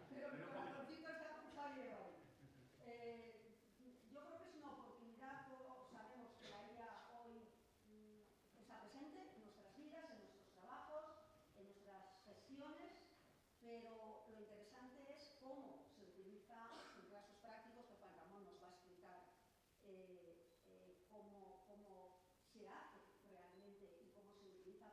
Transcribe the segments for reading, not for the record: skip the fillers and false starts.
Pero mi corazoncito está cruzado hoy. Yo creo que es una oportunidad, todos sabemos que la IA hoy está presente en nuestras vidas, en nuestros trabajos, en nuestras gestiones, pero lo interesante es cómo se utiliza en casos prácticos, que Juan Ramón nos va a explicar cómo se hace realmente y cómo se utiliza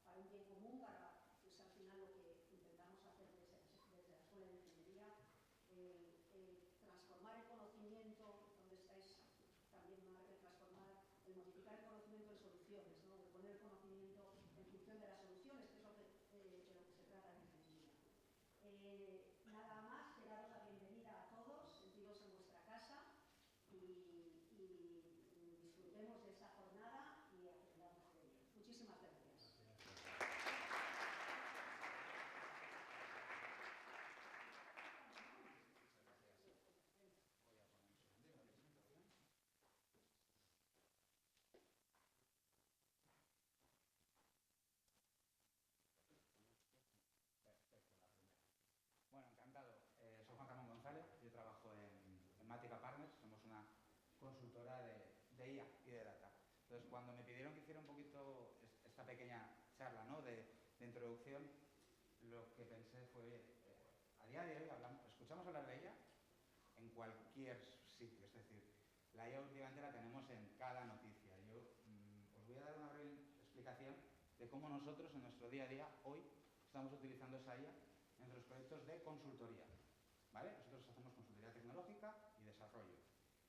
para un bien común, para pues, al final lo que intentamos hacer desde la Escuela de Ingeniería, transformar el conocimiento, donde estáis también transformar, el modificar el conocimiento en soluciones, ¿no? De poner el conocimiento en función de las soluciones, que es de lo que se trata en ingeniería. Nada más, que daros la bienvenida a todos, sentiros en vuestra casa y disfrutemos de esta jornada y aprendamos de ello. Muchísimas gracias. Bueno, encantado. Soy Juan Ramón González, yo trabajo en Matica Partners, somos una consultora de IA y de data. Entonces, cuando me pidieron que hiciera un poquito esta pequeña charla, ¿no? de introducción, lo que pensé fue, a día de hoy escuchamos hablar de ella en cualquier sitio, es decir, la IA últimamente la tenemos en cada noticia. Yo os voy a dar una breve explicación de cómo nosotros en nuestro día a día hoy estamos utilizando esa IA en nuestros proyectos de consultoría, ¿vale? Nosotros hacemos consultoría tecnológica y desarrollo.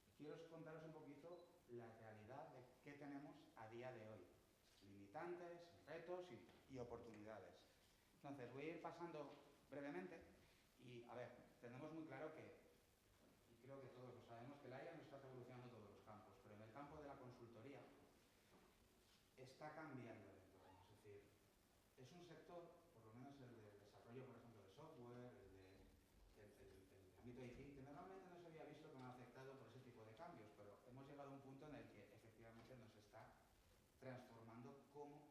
Y quiero contaros un poquito la realidad de qué tenemos a día de hoy. Limitantes, retos y oportunidades. Entonces, voy a ir pasando brevemente y, a ver, tenemos muy claro que, y creo que todos lo sabemos, que la IA no está revolucionando todos los campos, pero en el campo de la consultoría está cambiando el entorno. Es decir, es un sector, por lo menos el del desarrollo, por ejemplo, de software, el ámbito IT, que normalmente no se había visto tan afectado por ese tipo de cambios, pero hemos llegado a un punto en el que efectivamente nos está transformando cómo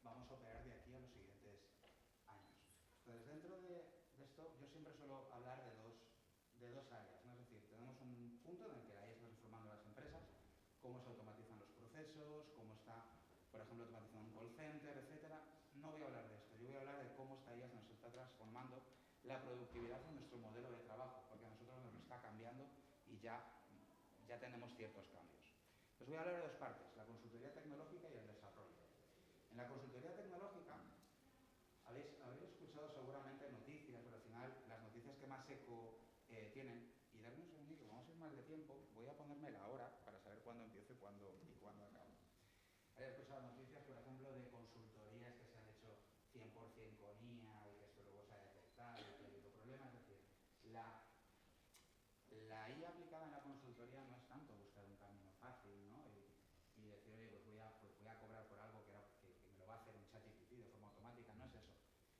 vamos a operar de aquí a los siguientes años. Entonces, dentro de esto, yo siempre suelo hablar de dos áreas, ¿no? Es decir, tenemos un punto en el que la IA está transformando las empresas, cómo se automatizan los procesos, cómo está, por ejemplo, automatizando un call center, etcétera. No voy a hablar de esto, yo voy a hablar de cómo esta IA nos está transformando la productividad en nuestro modelo de trabajo, porque a nosotros nos lo está cambiando y ya tenemos ciertos cambios. Os voy a hablar de dos partes, la consultoría tecnológica y el desarrollo. En la consultoría tecnológica habréis escuchado seguramente noticias, pero al final las noticias que más eco tienen, y darme un segundito, vamos a ir más de tiempo, voy a ponerme la hora para saber cuándo empiezo y cuándo acabo. Habéis escuchado noticias, por ejemplo, de consultorías que se han hecho 100% con IA y que esto luego se ha detectado y que ha habido problemas. Es decir, la IA aplicada en la consultoría no es tanto buscar un camino fácil, ¿no? Y decir, oye, pues voy a cobrar por algo que me lo va a hacer un ChatGPT de forma automática. No es eso.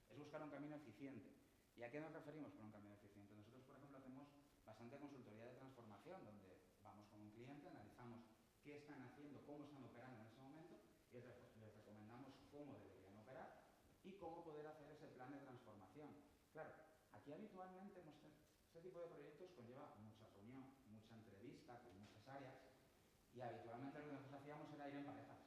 Es buscar un camino eficiente. ¿Y a qué nos referimos con un camino eficiente? Nosotros, por ejemplo, hacemos bastante consultoría de transformación, donde vamos con un cliente, analizamos qué están haciendo, cómo están operando en ese momento, y les recomendamos cómo deberían operar y cómo poder hacer ese plan de transformación. Claro, aquí habitualmente este tipo de proyectos conlleva mucha reunión, mucha entrevista con muchas áreas, y habitualmente lo que nosotros hacíamos era ir en parejas.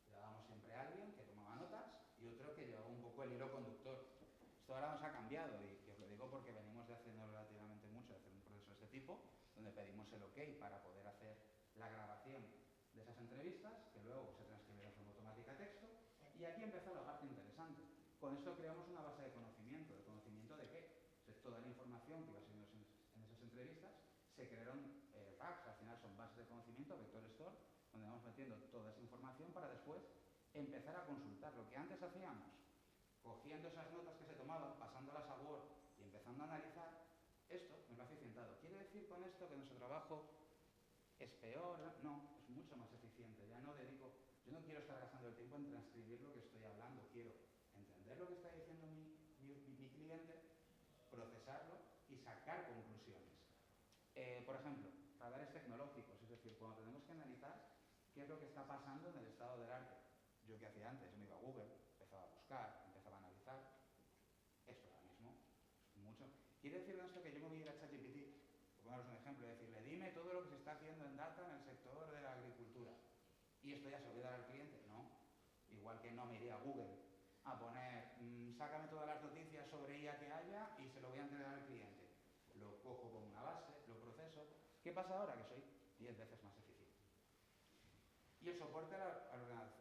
Llevábamos siempre a alguien que tomaba notas y otro que llevaba un poco el hilo conductor. Esto ahora nos ha cambiado y os lo digo porque venimos de haciendo relativamente mucho, de hacer un proceso de este tipo, donde pedimos el OK para poder hacer la grabación de esas entrevistas, que luego se transcribieron de forma automática a texto, y aquí empezó la parte interesante. Con esto creamos una base de conocimiento. ¿De conocimiento de qué? De toda la información que iba siendo en esas entrevistas, se crearon racks, al final son bases de conocimiento, vector store, donde vamos metiendo toda esa información para después empezar a consultar. Lo que antes hacíamos, cogiendo esas notas que se tomaban, pasándolas a Word y empezando a analizar, esto nos lo ha eficientado. ¿Quiere decir con esto que nuestro trabajo es peor? No, es mucho más eficiente. Yo no quiero estar gastando el tiempo en transcribir lo que estoy hablando, quiero entender lo que está diciendo mi cliente, procesarlo y sacar conclusiones. Por ejemplo, radares tecnológicos, es decir, cuando tenemos que analizar qué es lo que está pasando en el estado del arte. Yo, ¿qué hacía antes? Yo me iba a Google, empezaba a buscar, empezaba a analizar. Esto ahora mismo ¿Quiere decir esto que yo me voy a ir a ChatGPT, por poneros un ejemplo, y decirle, dime todo lo que se está haciendo en data en el sector de la agricultura? Y esto ya se lo voy a dar al cliente, no. Igual que no me iré a Google a poner, sácame todas las noticias sobre IA que haya y se lo voy a entregar al cliente. Lo cojo como una base, lo proceso. ¿Qué pasa ahora? Que soy 10 veces más eficiente. Y el soporte a la ordenación,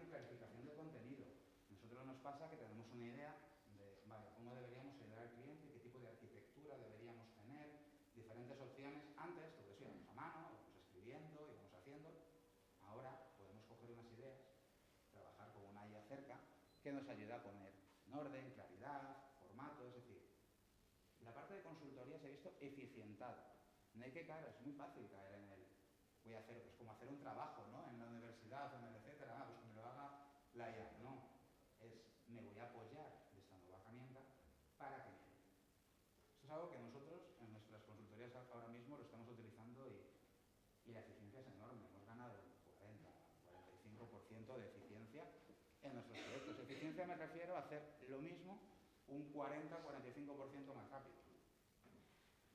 y clarificación de contenido. Nosotros nos pasa que tenemos una idea de, vale, cómo deberíamos ayudar al cliente, qué tipo de arquitectura deberíamos tener, diferentes opciones. Antes todo eso íbamos a mano, íbamos escribiendo, íbamos haciendo. Ahora podemos coger unas ideas, trabajar con una IA cerca, que nos ayuda a poner en orden, claridad, formato, es decir, la parte de consultoría se ha visto eficientada. No hay que caer, es muy fácil caer en el voy a hacer, es como hacer un trabajo, ¿no? En la universidad, en el etcétera, pues que me lo haga la IA. No, me voy a apoyar de esta nueva herramienta para que me ayude. Esto es algo que nosotros en nuestras consultorías ahora mismo lo estamos utilizando y la eficiencia es enorme. Hemos ganado un 40-45% de eficiencia en nuestros proyectos. Eficiencia me refiero a hacer lo mismo un 40-45% más rápido.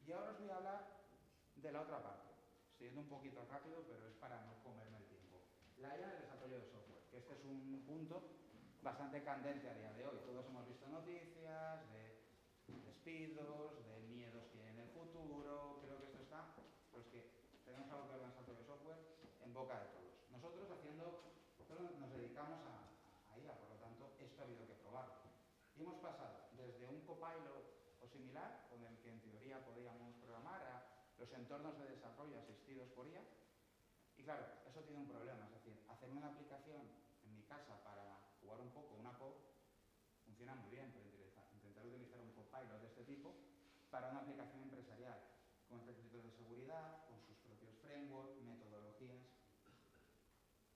Y ahora os voy a hablar de la otra parte. Estoy yendo un poquito rápido, pero es para no comerme el tiempo. La IA del desarrollo de software, que este es un punto bastante candente a día de hoy. Todos hemos visto noticias de despidos, de miedos que hay en el futuro. Creo que esto está, los que tenemos algo que ver con el desarrollo de software, en boca de todos. Nosotros nos dedicamos a IA, por lo tanto, esto ha habido que probarlo. Y hemos pasado desde un copilot o similar, con el que en teoría podíamos programar, a los entornos de desarrollo asistidos por IA. Y claro, eso tiene un problema, es decir, hacer una aplicación en mi casa para jugar un poco una app funciona muy bien, pero intentar utilizar un copilot de este tipo para una aplicación empresarial con requisitos de seguridad, con sus propios frameworks, metodologías,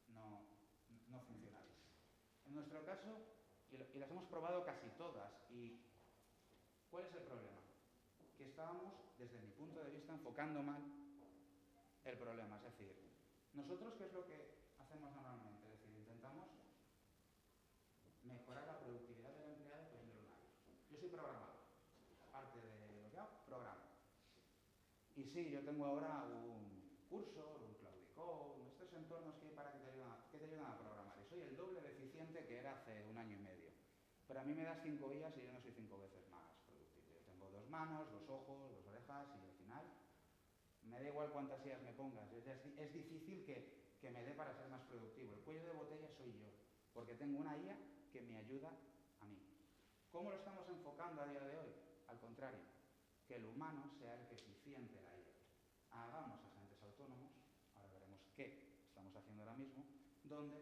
no funciona bien. En nuestro caso, y las hemos probado casi todas, y ¿cuál es el problema? Que estábamos, desde mi punto de vista, enfocando mal el problema. Es decir, nosotros, ¿qué es lo que hacemos normalmente? Es decir, intentamos mejorar la productividad del empleado poniéndole un hábito. Yo soy programador. Aparte de lo que hago, programo. Y sí, yo tengo ahora un Cursor, un Cloudicode, estos entornos que hay para que te ayudan a programar. Y soy el doble de eficiente que era hace un año y medio. Pero a mí me das 5 días y yo no soy 5 veces más productivo. Yo tengo 2 manos, 2 ojos, 2 orejas y al final me da igual cuántas IAs me pongas. Es difícil que me dé para ser más productivo. El cuello de botella soy yo, porque tengo una IA que me ayuda a mí. ¿Cómo lo estamos enfocando a día de hoy? Al contrario, que el humano sea el que eficiente la IA. Hagamos agentes autónomos, ahora veremos qué estamos haciendo ahora mismo, donde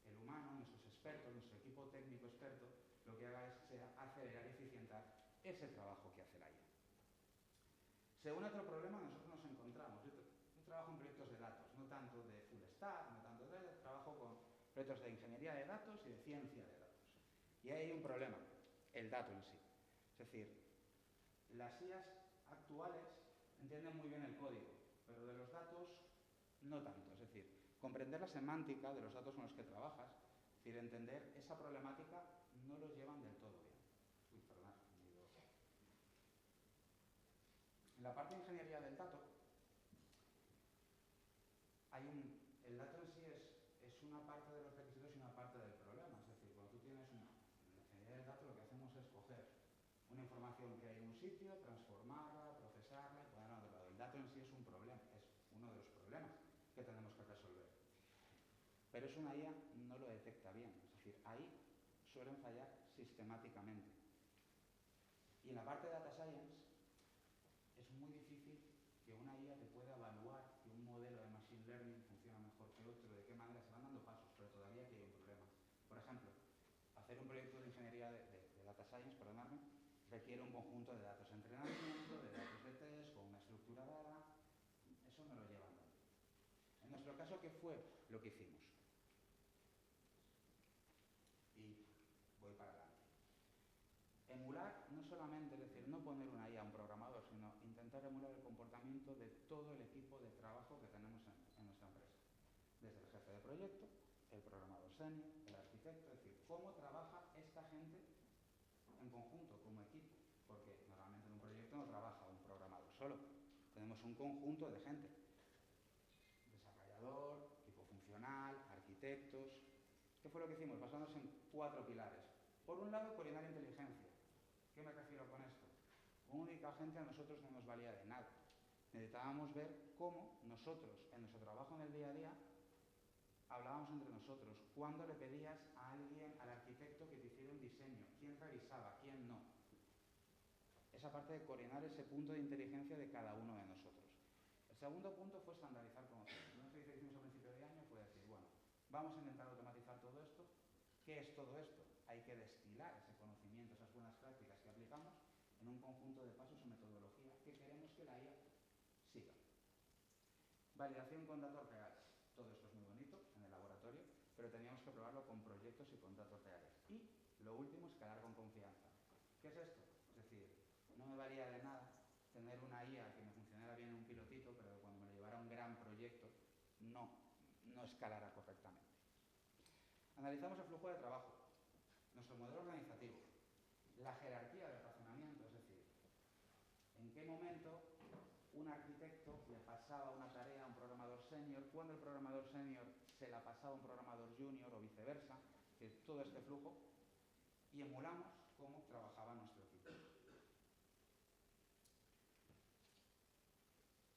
el humano, nuestros expertos, nuestro equipo técnico experto, lo que haga sea acelerar y eficientar ese trabajo que hace la IA. Según otro problema, nosotros nos encontramos. Yo trabajo en proyectos de datos, no tanto de full stack, no tanto de... Trabajo con proyectos de ingeniería de datos y de ciencia de datos. Y ahí hay un problema, el dato en sí. Es decir, las IAs actuales entienden muy bien el código, pero de los datos no tanto. Es decir, comprender la semántica de los datos con los que trabajas, es decir, entender esa problemática, no los llevan del todo bien. Uy, perdón. En la parte de ingeniería del dato, el dato en sí es una parte de los requisitos y una parte del problema. Es decir, cuando tú tienes en la ingeniería del dato, lo que hacemos es coger una información que hay en un sitio, transformarla, procesarla y ponerla en otro lado. El dato en sí es un problema, es uno de los problemas que tenemos que resolver. Pero eso una IA no lo detecta bien. Es decir, ahí suelen fallar sistemáticamente. Y en la parte de Data Science es muy difícil que una IA te pueda evaluar que un modelo de Machine Learning funciona mejor que otro, de qué manera se van dando pasos, pero todavía aquí hay un problema. Por ejemplo, hacer un proyecto de ingeniería de Data Science, perdonadme, requiere un conjunto de datos de entrenamiento, de datos de test, con una estructura dada. Eso no lo llevan tanto. En nuestro caso, ¿qué fue lo que hicimos? Y voy para adelante. Emular no solamente, es decir, no poner una IA a un programador, sino intentar emular el comportamiento de todo el equipo de trabajo que tenemos en nuestra empresa. Desde el jefe de proyecto, el programador senior, el arquitecto, es decir, cómo trabaja esta gente en conjunto, como equipo. porque normalmente en un proyecto no trabaja un programador solo. Tenemos un conjunto de gente. Desarrollador, equipo funcional, arquitectos. ¿Qué fue lo que hicimos? Basándonos en 4 pilares. Por un lado, coordinar inteligencia. ¿Qué me refiero con esto? Como única gente a nosotros no nos valía de nada. Necesitábamos ver cómo nosotros, en nuestro trabajo en el día a día, hablábamos entre nosotros. ¿Cuándo le pedías a alguien, al arquitecto, que te hiciera un diseño? ¿Quién revisaba? ¿Quién no? Esa parte de coordinar ese punto de inteligencia de cada uno de nosotros. El segundo punto fue estandarizar conocimientos. No sé si hicimos a principio de año, fue decir, bueno, vamos a intentar automatizar todo esto. ¿Qué es todo esto? Hay que destilar ese conocimiento, esas buenas prácticas que aplicamos en un conjunto de pasos o metodología que queremos que la IA siga. Validación con datos reales. Todo esto es muy bonito en el laboratorio, pero teníamos que probarlo con proyectos y con datos reales. Y lo último, escalar con confianza. ¿Qué es esto? Es decir, no me valía de nada tener una IA que me funcionara bien en un pilotito, pero que cuando me lo llevara a un gran proyecto no escalara correctamente. Analizamos el flujo de trabajo, nuestro modelo organizativo, la jerarquía de racionamiento, es decir, en qué momento un arquitecto le pasaba una tarea a un programador senior, cuando el programador senior se la pasaba a un programador junior o viceversa, que todo este flujo, y emulamos cómo trabajaba nuestro equipo.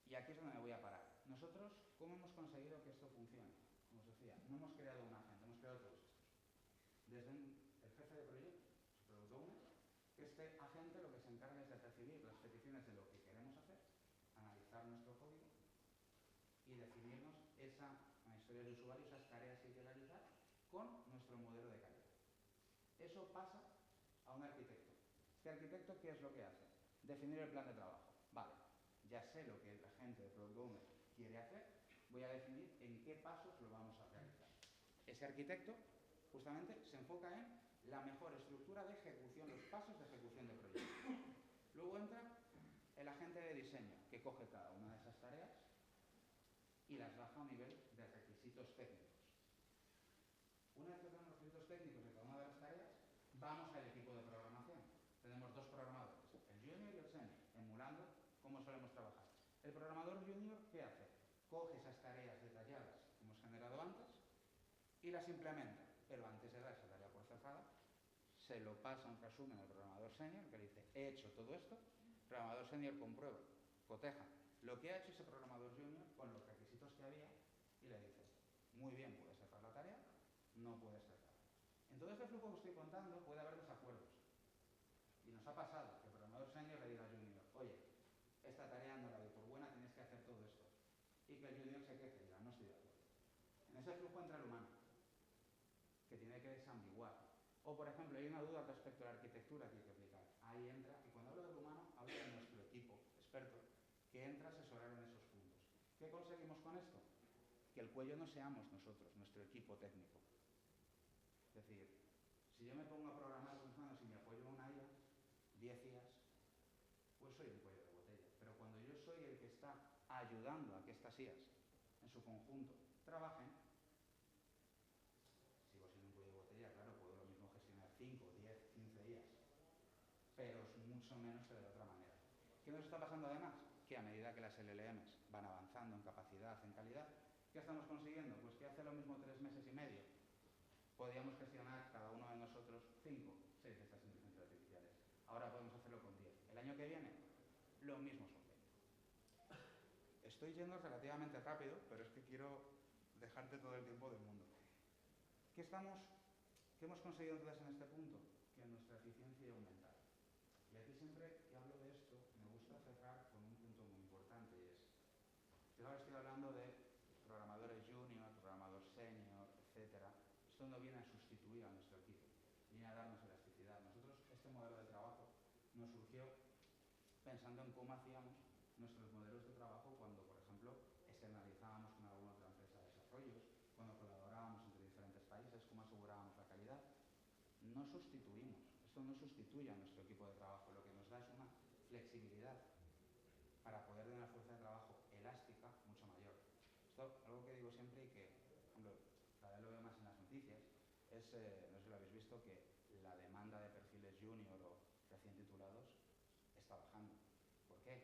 Y aquí es donde me voy a parar. Nosotros, ¿cómo hemos conseguido que esto funcione? Como os decía, no hemos creado un agente, hemos creado todos estos. Desde el jefe de proyecto, el product owner, que este agente lo que se encarga es de recibir las peticiones de lo que queremos hacer, analizar nuestro código y definirnos esa historia de usuario, esas tareas que hay que realizar con nuestro modelo de calidad. Eso pasa a un arquitecto. ¿Este arquitecto qué es lo que hace? Definir el plan de trabajo. Vale, ya sé lo que el agente de Product Owner quiere hacer, voy a definir en qué pasos lo vamos a realizar. Ese arquitecto justamente se enfoca en la mejor estructura de ejecución, los pasos de ejecución de proyecto. Luego entra el agente de diseño, que coge cada una de esas tareas y las baja a un nivel de requisitos técnicos. Una vez que tenemos los requisitos técnicos de cada una de las tareas, vamos al equipo de programación. Tenemos 2 programadores, el junior y el senior, emulando cómo solemos trabajar. El programador junior, ¿qué hace? Coge esas tareas detalladas que hemos generado antes y las implementa, pero antes de dar esa tarea por cerrada, se lo pasa un resumen al programador senior que le dice, he hecho todo esto, el programador senior comprueba, coteja lo que ha hecho ese programador junior con los requisitos que había y le dice, muy bien, puedes cerrar la tarea, no puedes cerrar. En todo este flujo que estoy contando puede haber desacuerdos. Y nos ha pasado que el programador senior le diga al junior, oye, esta tarea no la doy por buena, tienes que hacer todo esto. Y que el junior se queje y diga, no estoy de acuerdo. En ese flujo entra el humano, que tiene que desambiguar. O, por ejemplo, hay una duda respecto a la arquitectura que hay que aplicar. Ahí entra, y cuando hablo del humano, hablo de nuestro equipo experto, que entra a asesorar en esos puntos. ¿Qué conseguimos con esto? Que el cuello no seamos nosotros, nuestro equipo técnico. Es decir, si yo me pongo a programar con mis manos y me apoyo en una IA, 10 IAs, pues soy un cuello de botella. Pero cuando yo soy el que está ayudando a que estas IAs, en su conjunto, trabajen, sigo siendo un cuello de botella, claro, puedo lo mismo gestionar 5, 10, 15 IAs, pero es mucho menos que de otra manera. ¿Qué nos está pasando además? Que a medida que las LLMs van avanzando en capacidad, en calidad, ¿qué estamos consiguiendo? Pues que hace lo mismo 3 meses y medio podíamos gestionar cada uno de nosotros 5, 6 de estas inteligencias artificiales. Ahora podemos hacerlo con 10. El año que viene, lo mismo son 20. Estoy yendo relativamente rápido, pero es que quiero dejarte todo el tiempo del mundo. ¿Qué hemos conseguido entonces en este punto? Que nuestra eficiencia aumentara. Y aquí siempre que hablo de esto, me gusta cerrar con un punto muy importante y es, yo ahora estoy hablando de programadores junior, programador senior, etcétera. Esto no viene a sustituir a nuestro equipo, viene a darnos elasticidad. Nosotros, este modelo de trabajo nos surgió pensando en cómo hacíamos nuestros modelos de trabajo cuando, por ejemplo, externalizábamos con alguna otra empresa de desarrollos, cuando colaborábamos entre diferentes países, cómo asegurábamos la calidad. No sustituimos, esto no sustituye a nuestro equipo de trabajo, lo que nos da es una flexibilidad para poder tener una fuerza de trabajo elástica mucho mayor. Esto, algo que digo siempre y que, por ejemplo, cada vez lo veo más en las noticias, es, no sé si lo habéis visto, que la demanda de perfiles junior o recién titulados está bajando. ¿Por qué?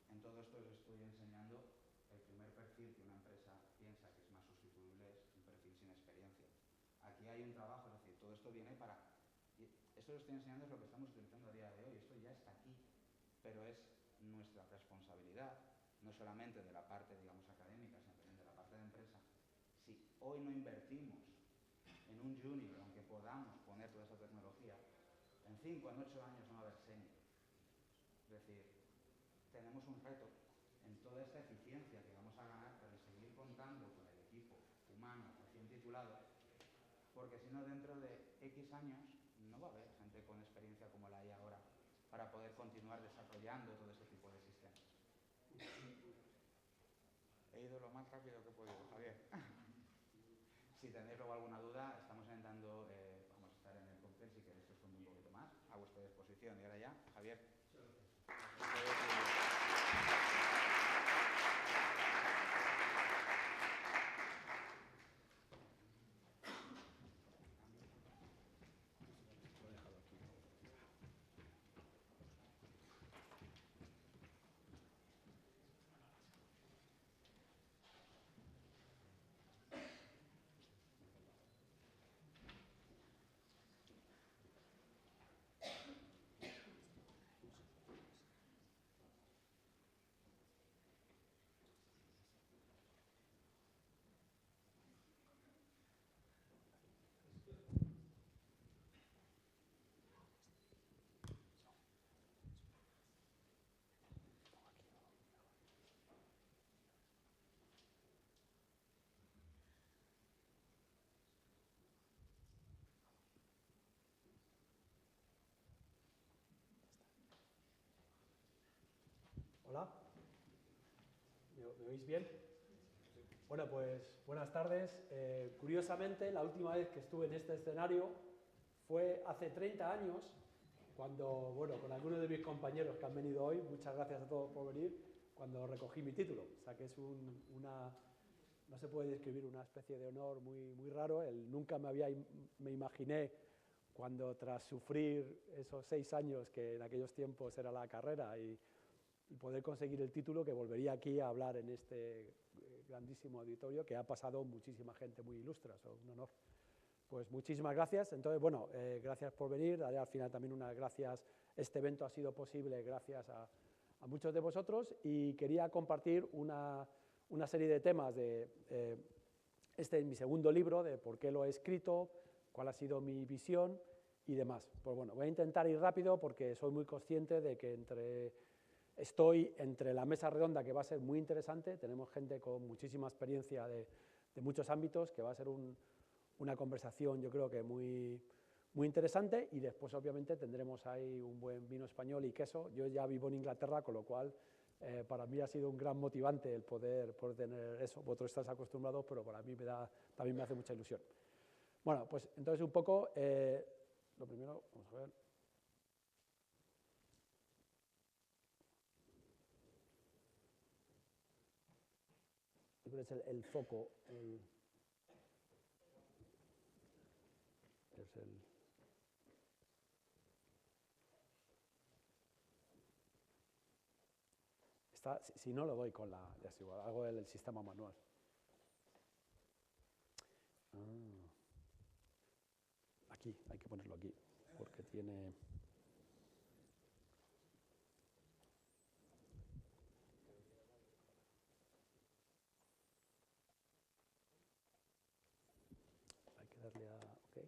En todo esto os estoy enseñando el primer perfil que una empresa piensa que es más sustituible, es un perfil sin experiencia. Aquí hay un trabajo, es decir, todo esto viene para... Esto que os estoy enseñando es lo que estamos utilizando a día de hoy, esto ya está aquí, pero es nuestra responsabilidad, no solamente de la parte, digamos, académica, sino también de la parte de empresa. Si hoy no invertimos en un junior, aunque podamos poner toda esa tecnología, en 5 o en 8 años no va a haber senior. Es decir, tenemos un reto en toda esta eficiencia que vamos a ganar para seguir contando con el equipo humano recién titulado, porque si no, dentro de X años no va a haber gente con experiencia como la hay ahora para poder continuar desarrollando todo ese tipo de sistemas. He ido lo más rápido que he podido, Javier. Si tenéis luego alguna duda, estamos intentando, vamos a estar en el cóctel, si queréis que os cuente un poquito más, a vuestra disposición. Y ahora ya, Javier. Hola, ¿me oís bien? Bueno, pues buenas tardes. Curiosamente, la última vez que estuve en este escenario fue hace 30 años, cuando, bueno, con algunos de mis compañeros que han venido hoy, muchas gracias a todos por venir, cuando recogí mi título. O sea que es no se puede describir, una especie de honor muy, muy raro. Nunca me imaginé, cuando tras sufrir esos 6 años que en aquellos tiempos era la carrera y poder conseguir el título, que volvería aquí a hablar en este grandísimo auditorio, que ha pasado muchísima gente muy ilustre. Es un honor. Pues muchísimas gracias. Entonces, bueno, gracias por venir. Daré al final también unas gracias. Este evento ha sido posible gracias a muchos de vosotros, y quería compartir una serie de temas este es mi segundo libro, de por qué lo he escrito, cuál ha sido mi visión y demás. Pues bueno, voy a intentar ir rápido porque soy muy consciente de que estoy entre la mesa redonda, que va a ser muy interesante. Tenemos gente con muchísima experiencia de muchos ámbitos, que va a ser una conversación, yo creo que muy, muy interesante, y después obviamente tendremos ahí un buen vino español y queso. Yo ya vivo en Inglaterra, con lo cual para mí ha sido un gran motivante el poder tener eso. Vosotros estáis acostumbrados, pero para mí también me hace mucha ilusión. Bueno, pues entonces un poco, lo primero, vamos a ver. Es el foco, es el... Si no, lo doy con la... hago el sistema manual. Aquí, hay que ponerlo aquí, porque tiene... Hay que darle a OK.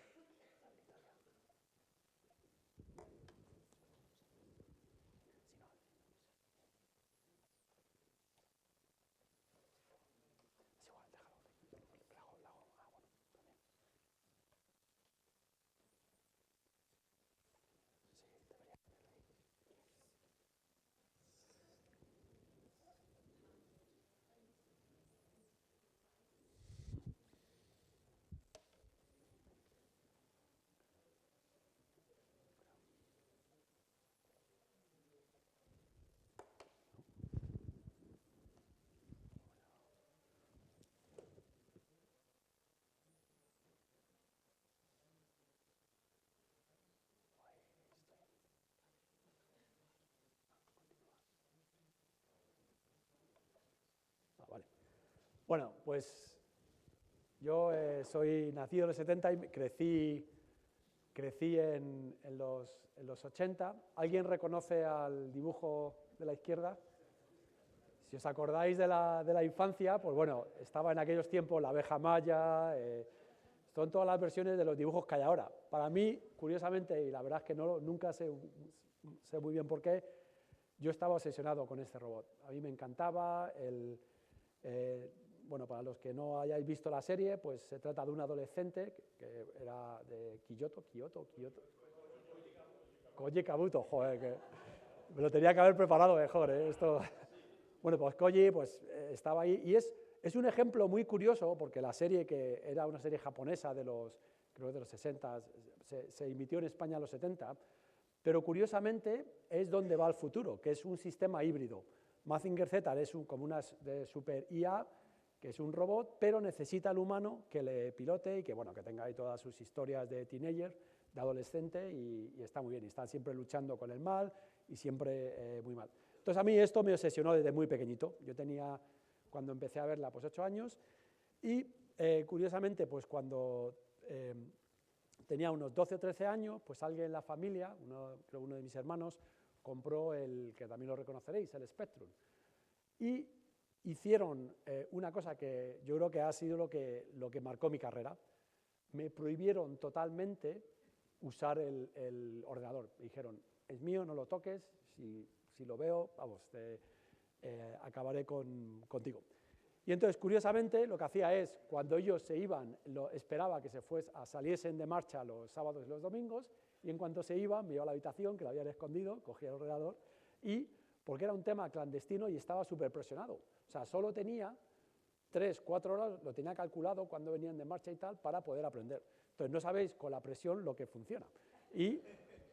Si no, es igual, déjalo. Bueno, también. Bueno, pues yo soy nacido en los 70 y crecí en los 80. ¿Alguien reconoce al dibujo de la izquierda? Si os acordáis de la infancia, pues bueno, estaba en aquellos tiempos la abeja maya, son todas las versiones de los dibujos que hay ahora. Para mí, curiosamente, y la verdad es que nunca sé muy bien por qué, yo estaba obsesionado con este robot. A mí me encantaba. Bueno, para los que no hayáis visto la serie, pues se trata de un adolescente que era de Kyoto. Koji Kabuto, joder, que me lo tenía que haber preparado mejor, esto. Bueno, pues Koji estaba ahí y es un ejemplo muy curioso porque la serie, que era una serie japonesa creo de los 60, se emitió en España en los 70, pero curiosamente es donde va el futuro, que es un sistema híbrido. Mazinger Z es como una de super IA, que es un robot, pero necesita al humano que le pilote y que, bueno, que tenga ahí todas sus historias de teenager, de adolescente, y está muy bien. Y están siempre luchando con el mal y siempre muy mal. Entonces a mí esto me obsesionó desde muy pequeñito. Yo tenía, cuando empecé a verla, pues 8 años, y curiosamente, pues cuando tenía unos 12 o 13 años, pues alguien en la familia, creo uno de mis hermanos, compró que también lo reconoceréis, el Spectrum. Y hicieron una cosa que yo creo que ha sido lo que marcó mi carrera. Me prohibieron totalmente usar el ordenador. Me dijeron, es mío, no lo toques, si lo veo, vamos, acabaré contigo. Y entonces, curiosamente, lo que hacía es, cuando ellos se iban, esperaba que saliesen de marcha los sábados y los domingos, y en cuanto se iban, me iba a la habitación, que lo habían escondido, cogía el ordenador, porque era un tema clandestino y estaba súper presionado. O sea, solo tenía 3, 4 horas, lo tenía calculado cuando venían de marcha y tal, para poder aprender. Entonces, no sabéis con la presión lo que funciona. Y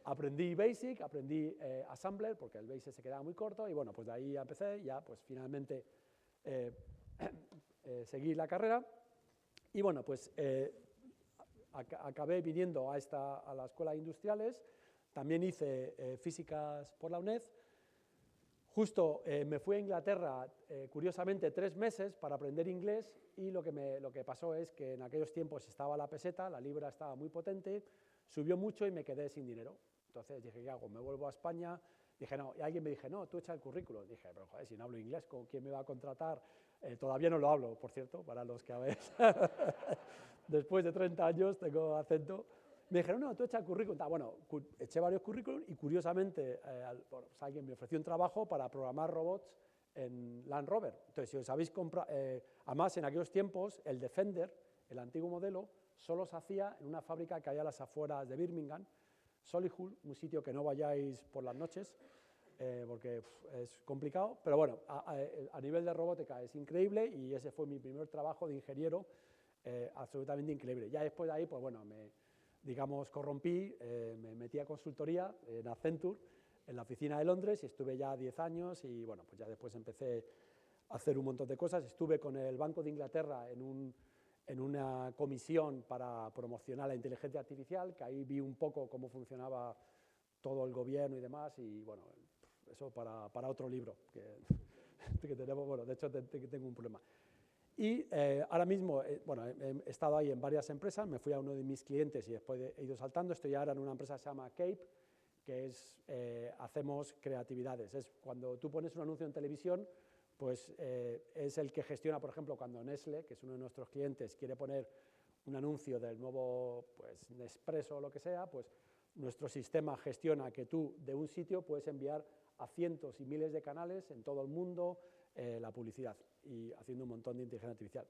aprendí Basic, aprendí Assembler, porque el Basic se quedaba muy corto, y bueno, pues de ahí empecé, ya pues finalmente seguí la carrera, y bueno, pues acabé viniendo a la Escuela de Industriales. También hice físicas por la UNED. Justo me fui a Inglaterra, curiosamente, 3 meses para aprender inglés, y lo que pasó es que en aquellos tiempos estaba la peseta, la libra estaba muy potente, subió mucho y me quedé sin dinero. Entonces dije, ¿qué hago? ¿Me vuelvo a España? Dije, no. Y alguien me dije, no, tú echa el currículum. Dije, pero joder, si no hablo inglés, ¿quién me va a contratar? Todavía no lo hablo, por cierto, para los que habéis. Después de 30 años tengo acento. Me dijeron, no, tú echa el currículum. Bueno, eché varios currículums y curiosamente alguien me ofreció un trabajo para programar robots en Land Rover. Entonces, si os habéis comprado, además en aquellos tiempos el Defender, el antiguo modelo, solo se hacía en una fábrica que hay a las afueras de Birmingham, Solihull, un sitio que no vayáis por las noches, porque es complicado, pero bueno, a nivel de robótica es increíble, y ese fue mi primer trabajo de ingeniero, absolutamente increíble. Ya después de ahí, pues bueno, digamos, corrompí, me metí a consultoría en Accenture, en la oficina de Londres, y estuve ya 10 años, y bueno, pues ya después empecé a hacer un montón de cosas. Estuve con el Banco de Inglaterra en una comisión para promocionar la inteligencia artificial, que ahí vi un poco cómo funcionaba todo el gobierno y demás, y bueno, eso para otro libro, que tenemos, bueno, de hecho tengo un problema. Y ahora mismo, bueno, he estado ahí en varias empresas, me fui a uno de mis clientes y después he ido saltando. Estoy ahora en una empresa que se llama Cape, que hacemos creatividades. Es cuando tú pones un anuncio en televisión, pues es el que gestiona, por ejemplo, cuando Nestlé, que es uno de nuestros clientes, quiere poner un anuncio del nuevo, pues, Nespresso o lo que sea, pues nuestro sistema gestiona que tú de un sitio puedes enviar a cientos y miles de canales en todo el mundo la publicidad, y haciendo un montón de inteligencia artificial.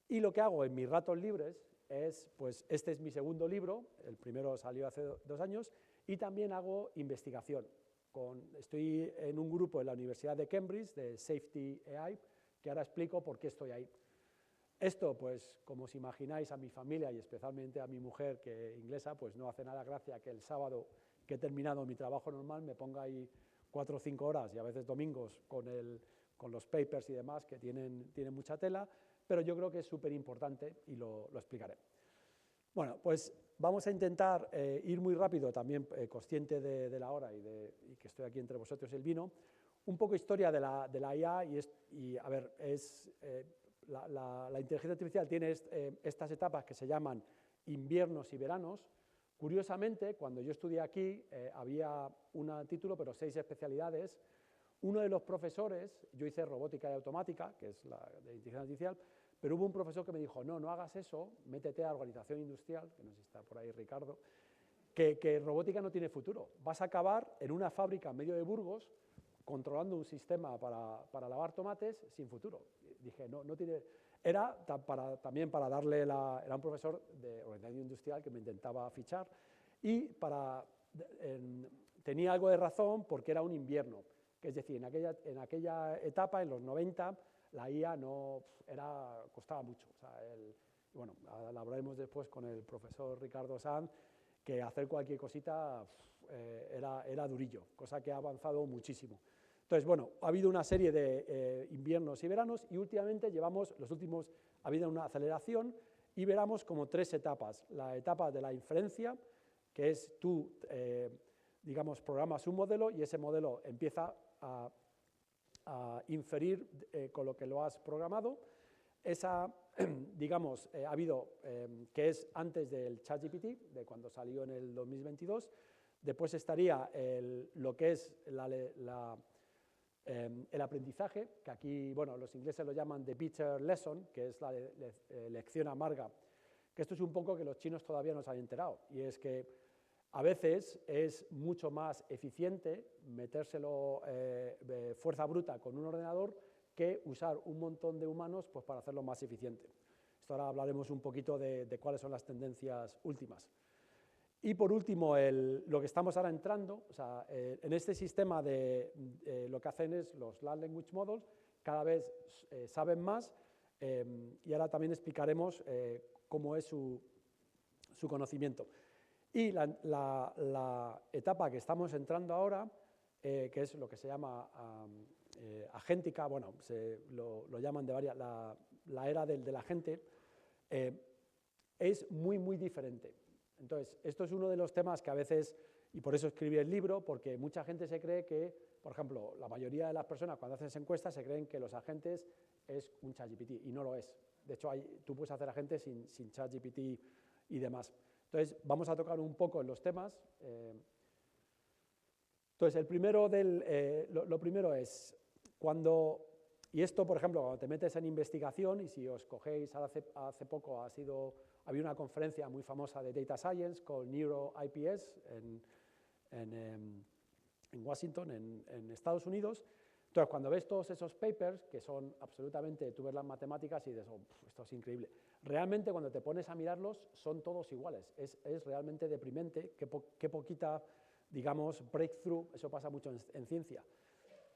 Y lo que hago en mis ratos libres es, pues este es mi segundo libro, el primero salió hace 2 años, y también hago investigación. Estoy en un grupo en la Universidad de Cambridge, de Safety AI, que ahora explico por qué estoy ahí. Esto, pues, como os imagináis, a mi familia y especialmente a mi mujer, que inglesa, pues no hace nada gracia que el sábado que he terminado mi trabajo normal me ponga ahí 4 o 5 horas, y a veces domingos, con los papers y demás, que tienen mucha tela, pero yo creo que es súper importante y lo explicaré. Bueno, pues vamos a intentar ir muy rápido, también consciente de la hora y que estoy aquí entre vosotros y el vino. Un poco historia de la IA, y a ver, la inteligencia artificial tiene estas etapas que se llaman inviernos y veranos. Curiosamente, cuando yo estudié aquí, había un título, pero 6 especialidades. Uno de los profesores, yo hice robótica y automática, que es la de inteligencia artificial, pero hubo un profesor que me dijo, no, no hagas eso, métete a organización industrial, que no sé si está por ahí Ricardo, que robótica no tiene futuro. Vas a acabar en una fábrica en medio de Burgos, controlando un sistema para lavar tomates sin futuro. Dije, no, no tiene... Era también para darle era un profesor de organización industrial que me intentaba fichar y tenía algo de razón porque era un invierno, que es decir, en aquella etapa, en los 90, la IA costaba mucho. O sea, bueno, hablaremos después con el profesor Ricardo Sanz, que hacer cualquier cosita era durillo, cosa que ha avanzado muchísimo. Entonces, bueno, ha habido una serie de inviernos y veranos y últimamente ha habido una aceleración y veremos como 3 etapas. La etapa de la inferencia, que es tú, digamos, programas un modelo y ese modelo empieza a inferir con lo que lo has programado. Esa, digamos, ha habido, que es antes del ChatGPT, de cuando salió en el 2022. Después estaría lo que es el aprendizaje, que aquí, bueno, los ingleses lo llaman the bitter lesson, que es la lección amarga, que esto es un poco que los chinos todavía no se han enterado, y es que a veces es mucho más eficiente metérselo fuerza bruta con un ordenador que usar un montón de humanos pues, para hacerlo más eficiente. Esto ahora hablaremos un poquito de cuáles son las tendencias últimas. Y por último, lo que estamos ahora entrando, o sea, en este sistema lo que hacen es los Large Language Models, cada vez saben más, y ahora también explicaremos cómo es su conocimiento. Y la etapa que estamos entrando ahora, que es lo que se llama agéntica, bueno, lo llaman de varias, la era del agente, es muy, muy diferente. Entonces, esto es uno de los temas que a veces, y por eso escribí el libro, porque mucha gente se cree que, por ejemplo, la mayoría de las personas cuando hacen encuestas se creen que los agentes es un ChatGPT, y no lo es. De hecho, tú puedes hacer agentes sin ChatGPT y demás. Entonces, vamos a tocar un poco en los temas. Entonces, lo primero es cuando, y esto, por ejemplo, cuando te metes en investigación, y si os cogéis, hace poco había una conferencia muy famosa de Data Science con NeuroIPS en Washington, en Estados Unidos. Entonces, cuando ves todos esos papers, que son absolutamente, tú ves las matemáticas y dices, oh, esto es increíble. Realmente, cuando te pones a mirarlos, son todos iguales. Es realmente deprimente qué poquita, digamos, breakthrough, eso pasa mucho en ciencia.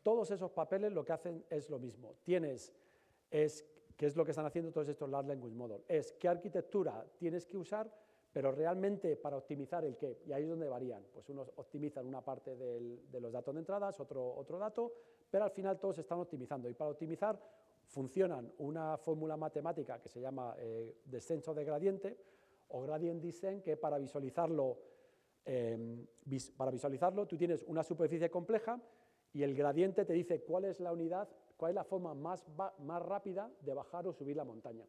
Todos esos papeles lo que hacen es lo mismo. ¿Qué es lo que están haciendo todos estos Large Language Models? Es qué arquitectura tienes que usar, pero realmente para optimizar el qué. Y ahí es donde varían. Pues unos optimizan una parte de los datos de entradas, otro dato, pero al final todos están optimizando. Y para optimizar funcionan una fórmula matemática que se llama descenso de gradiente o gradient descent, que para visualizarlo tú tienes una superficie compleja y el gradiente te dice cuál es la unidad, cuál es la forma más rápida de bajar o subir la montaña.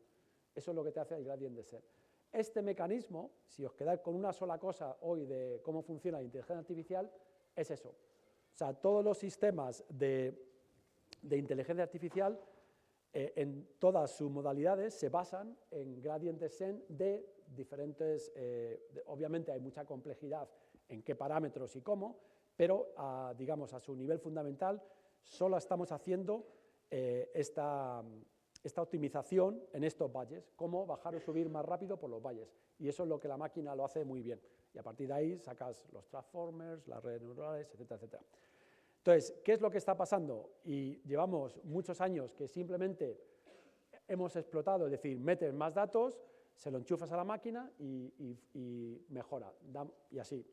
Eso es lo que te hace el gradient descent. Este mecanismo, si os quedáis con una sola cosa hoy de cómo funciona la inteligencia artificial, es eso. O sea, todos los sistemas de inteligencia artificial, en todas sus modalidades, se basan en gradient descent de diferentes, obviamente hay mucha complejidad en qué parámetros y cómo, pero digamos a su nivel fundamental solo estamos haciendo esta optimización en estos valles, cómo bajar o subir más rápido por los valles, y eso es lo que la máquina lo hace muy bien, y a partir de ahí sacas los transformers, las redes neuronales, etcétera, etcétera. Entonces, ¿qué es lo que está pasando? Y llevamos muchos años que simplemente hemos explotado, es decir, metes más datos, se lo enchufas a la máquina y mejora, y así.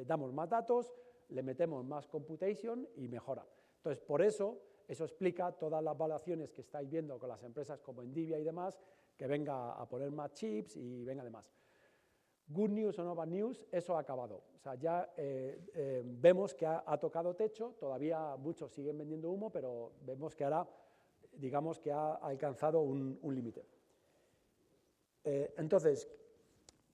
Damos más datos, le metemos más computation y mejora. Entonces, por eso explica todas las evaluaciones que estáis viendo con las empresas como Nvidia y demás, que venga a poner más chips y venga demás. Good news o no bad news, eso ha acabado. O sea, ya vemos que ha tocado techo, todavía muchos siguen vendiendo humo, pero vemos que ahora digamos que ha alcanzado un límite. Entonces,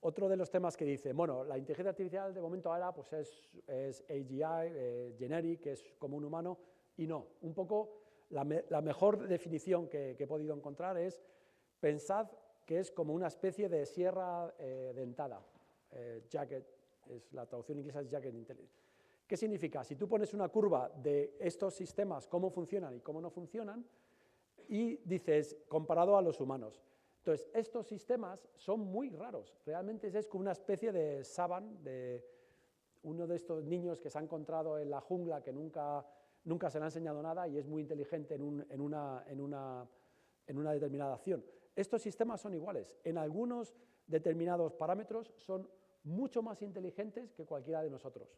otro de los temas que dice, bueno, la inteligencia artificial de momento ahora pues es AGI, generic, que es como un humano, y no. Un poco la mejor definición que he podido encontrar es, pensad que es como una especie de sierra dentada. Jagged, la traducción inglesa es Jagged Intelligence. ¿Qué significa? Si tú pones una curva de estos sistemas, cómo funcionan y cómo no funcionan, y dices, comparado a los humanos. Entonces, estos sistemas son muy raros. Realmente es como una especie de Saban, de uno de estos niños que se ha encontrado en la jungla, que nunca se le ha enseñado nada y es muy inteligente en una determinada acción. Estos sistemas son iguales. En algunos determinados parámetros son mucho más inteligentes que cualquiera de nosotros.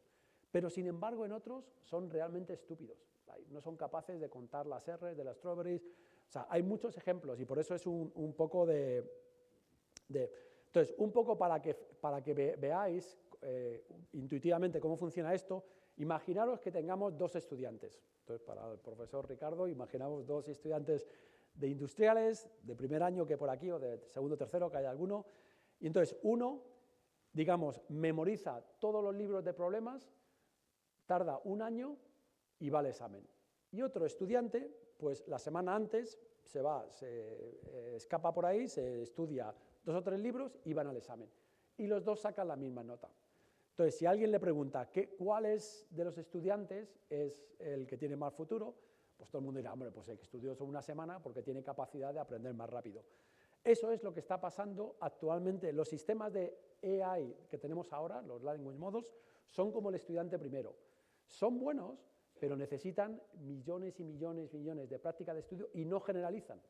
Pero, sin embargo, en otros son realmente estúpidos. No son capaces de contar las R's de las strawberries. O sea, hay muchos ejemplos y por eso es un poco Entonces, un poco para que veáis intuitivamente cómo funciona esto, imaginaros que tengamos dos estudiantes. Entonces, para el profesor Ricardo, imaginamos dos estudiantes de industriales, de primer año que por aquí, o de segundo, tercero, que haya alguno. Y entonces, uno, digamos, memoriza todos los libros de problemas, tarda un año y va al examen. Y otro estudiante, pues la semana antes se escapa por ahí, se estudia 2 o 3 libros y van al examen. Y los dos sacan la misma nota. Entonces, si alguien le pregunta cuál es de los estudiantes es el que tiene más futuro, pues todo el mundo dirá, hombre, pues el que estudió solo una semana porque tiene capacidad de aprender más rápido. Eso es lo que está pasando actualmente. Los sistemas de AI que tenemos ahora, los Language Models, son como el estudiante primero. Son buenos, pero necesitan millones y millones y millones de práctica de estudio y no generalizan.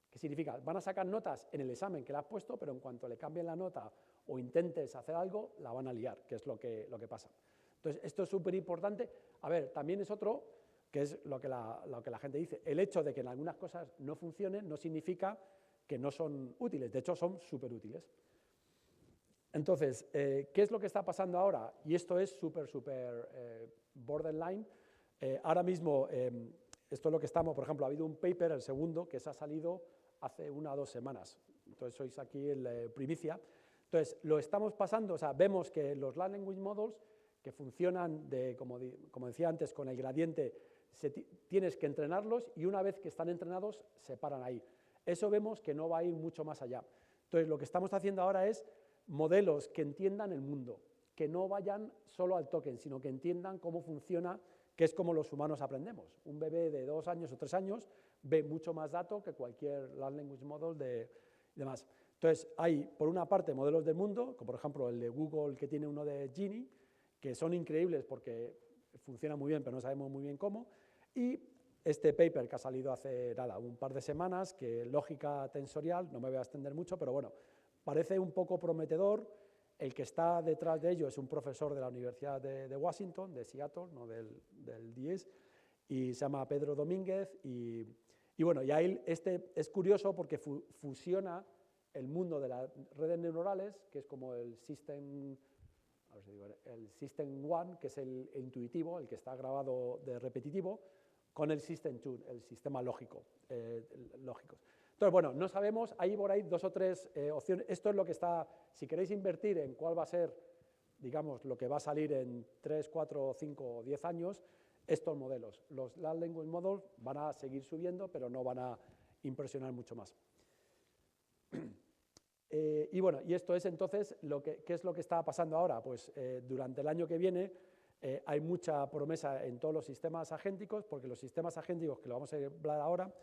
¿Qué significa? Van a sacar notas en el examen que le has puesto, pero en cuanto le cambien la nota o intentes hacer algo, la van a liar, que es lo que pasa. Entonces, esto es súper importante. A ver, también es otro, que es lo que la gente dice. El hecho de que en algunas cosas no funcionen no significa que no son útiles. De hecho, son súper útiles. Entonces, ¿qué es lo que está pasando ahora? Y esto es súper borderline. Ahora mismo, esto es lo que estamos, por ejemplo, ha habido un paper, el segundo, que se ha salido hace 1 o 2 semanas. Entonces, sois aquí en primicia. Entonces, lo estamos pasando, o sea, vemos que los Large Language Models, que funcionan, como decía antes, con el gradiente, tienes que entrenarlos y una vez que están entrenados, se paran ahí. Eso vemos que no va a ir mucho más allá. Entonces, lo que estamos haciendo ahora es modelos que entiendan el mundo, que no vayan solo al token, sino que entiendan cómo funciona, que es como los humanos aprendemos. Un bebé de 2 años o 3 años ve mucho más datos que cualquier Large Language Model de demás. Entonces, hay, por una parte, modelos del mundo, como por ejemplo el de Google, que tiene uno de Gini, que son increíbles porque funcionan muy bien, pero no sabemos muy bien cómo, y este paper que ha salido hace, un par de semanas, que lógica tensorial, no me voy a extender mucho, pero bueno, parece un poco prometedor. El que está detrás de ello es un profesor de la Universidad de Washington, de Seattle, no del DIES, y se llama Pedro Domínguez, y bueno, y ahí es curioso porque fusiona el mundo de las redes neuronales, que es como el System 1, que es el intuitivo, el que está grabado de repetitivo, con el System 2, el sistema lógico. Entonces, bueno, no sabemos, hay por ahí 2 o 3 opciones. Esto es lo que está, si queréis invertir en cuál va a ser, digamos, lo que va a salir en 3, 4, 5 o 10 años, estos modelos. Los Large Language Models van a seguir subiendo, pero no van a impresionar mucho más. Y bueno, y esto es entonces, ¿qué es lo que está pasando ahora? Pues durante el año que viene hay mucha promesa en todos los sistemas agénticos, porque los sistemas agénticos, que lo vamos a hablar ahora,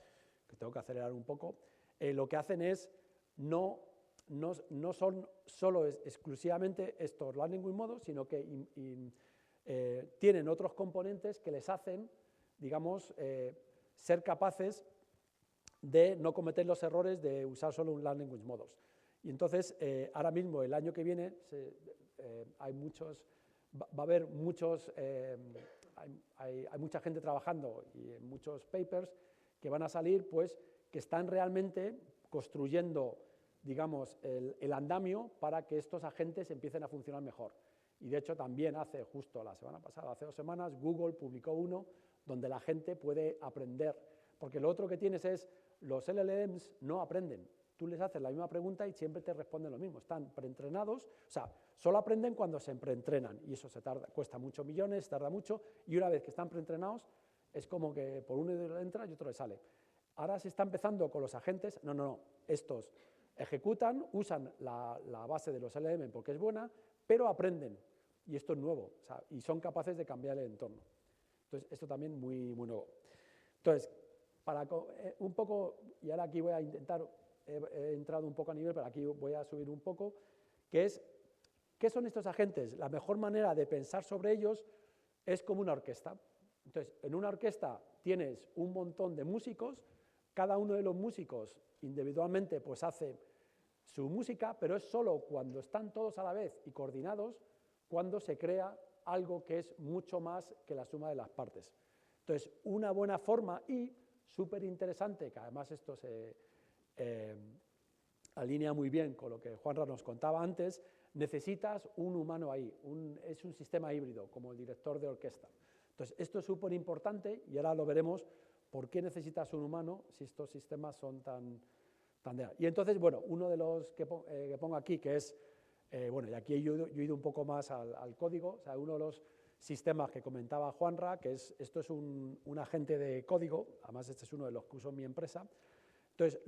que tengo que acelerar un poco, lo que hacen es, no son solo exclusivamente estos Large Language Models, sino que tienen otros componentes que les hacen, digamos, ser capaces de no cometer los errores de usar solo un Large Language Models. Y entonces, ahora mismo, el año que viene, va a haber muchos, hay mucha gente trabajando y en muchos papers que van a salir, pues, que están realmente construyendo, digamos, el andamio para que estos agentes empiecen a funcionar mejor. Y de hecho, también justo la semana pasada, hace 2 semanas, Google publicó uno donde la gente puede aprender. porque lo otro que tienes es, los LLMs no aprenden. Tú les haces la misma pregunta y siempre te responden lo mismo. Están preentrenados, o sea, solo aprenden cuando se preentrenan y eso cuesta muchos millones, tarda mucho, y una vez que están preentrenados es como que por uno le entra y otro le sale. Ahora se está empezando con los agentes, no, estos ejecutan, usan la base de los LLM porque es buena, pero aprenden, y esto es nuevo, o sea, y son capaces de cambiar el entorno. Entonces, esto también muy nuevo. Entonces, para un poco, y ahora aquí voy a intentar, he entrado un poco a nivel, pero aquí voy a subir un poco, que es, ¿qué son estos agentes? La mejor manera de pensar sobre ellos es como una orquesta. Entonces, en una orquesta tienes un montón de músicos, cada uno de los músicos individualmente pues hace su música, pero es solo cuando están todos a la vez y coordinados cuando se crea algo que es mucho más que la suma de las partes. Entonces, una buena forma y súper interesante, que además esto se alinea muy bien con lo que Juanra nos contaba antes, necesitas un humano ahí, es un sistema híbrido, como el director de orquesta. Entonces, esto es súper importante y ahora lo veremos. ¿Por qué necesitas un humano si estos sistemas son tan de... Y entonces, bueno, uno de los que pongo aquí, que es, bueno, y aquí yo he ido un poco más al código, o sea, uno de los sistemas que comentaba Juanra, que esto es un agente de código, además este es uno de los que uso en mi empresa. Entonces,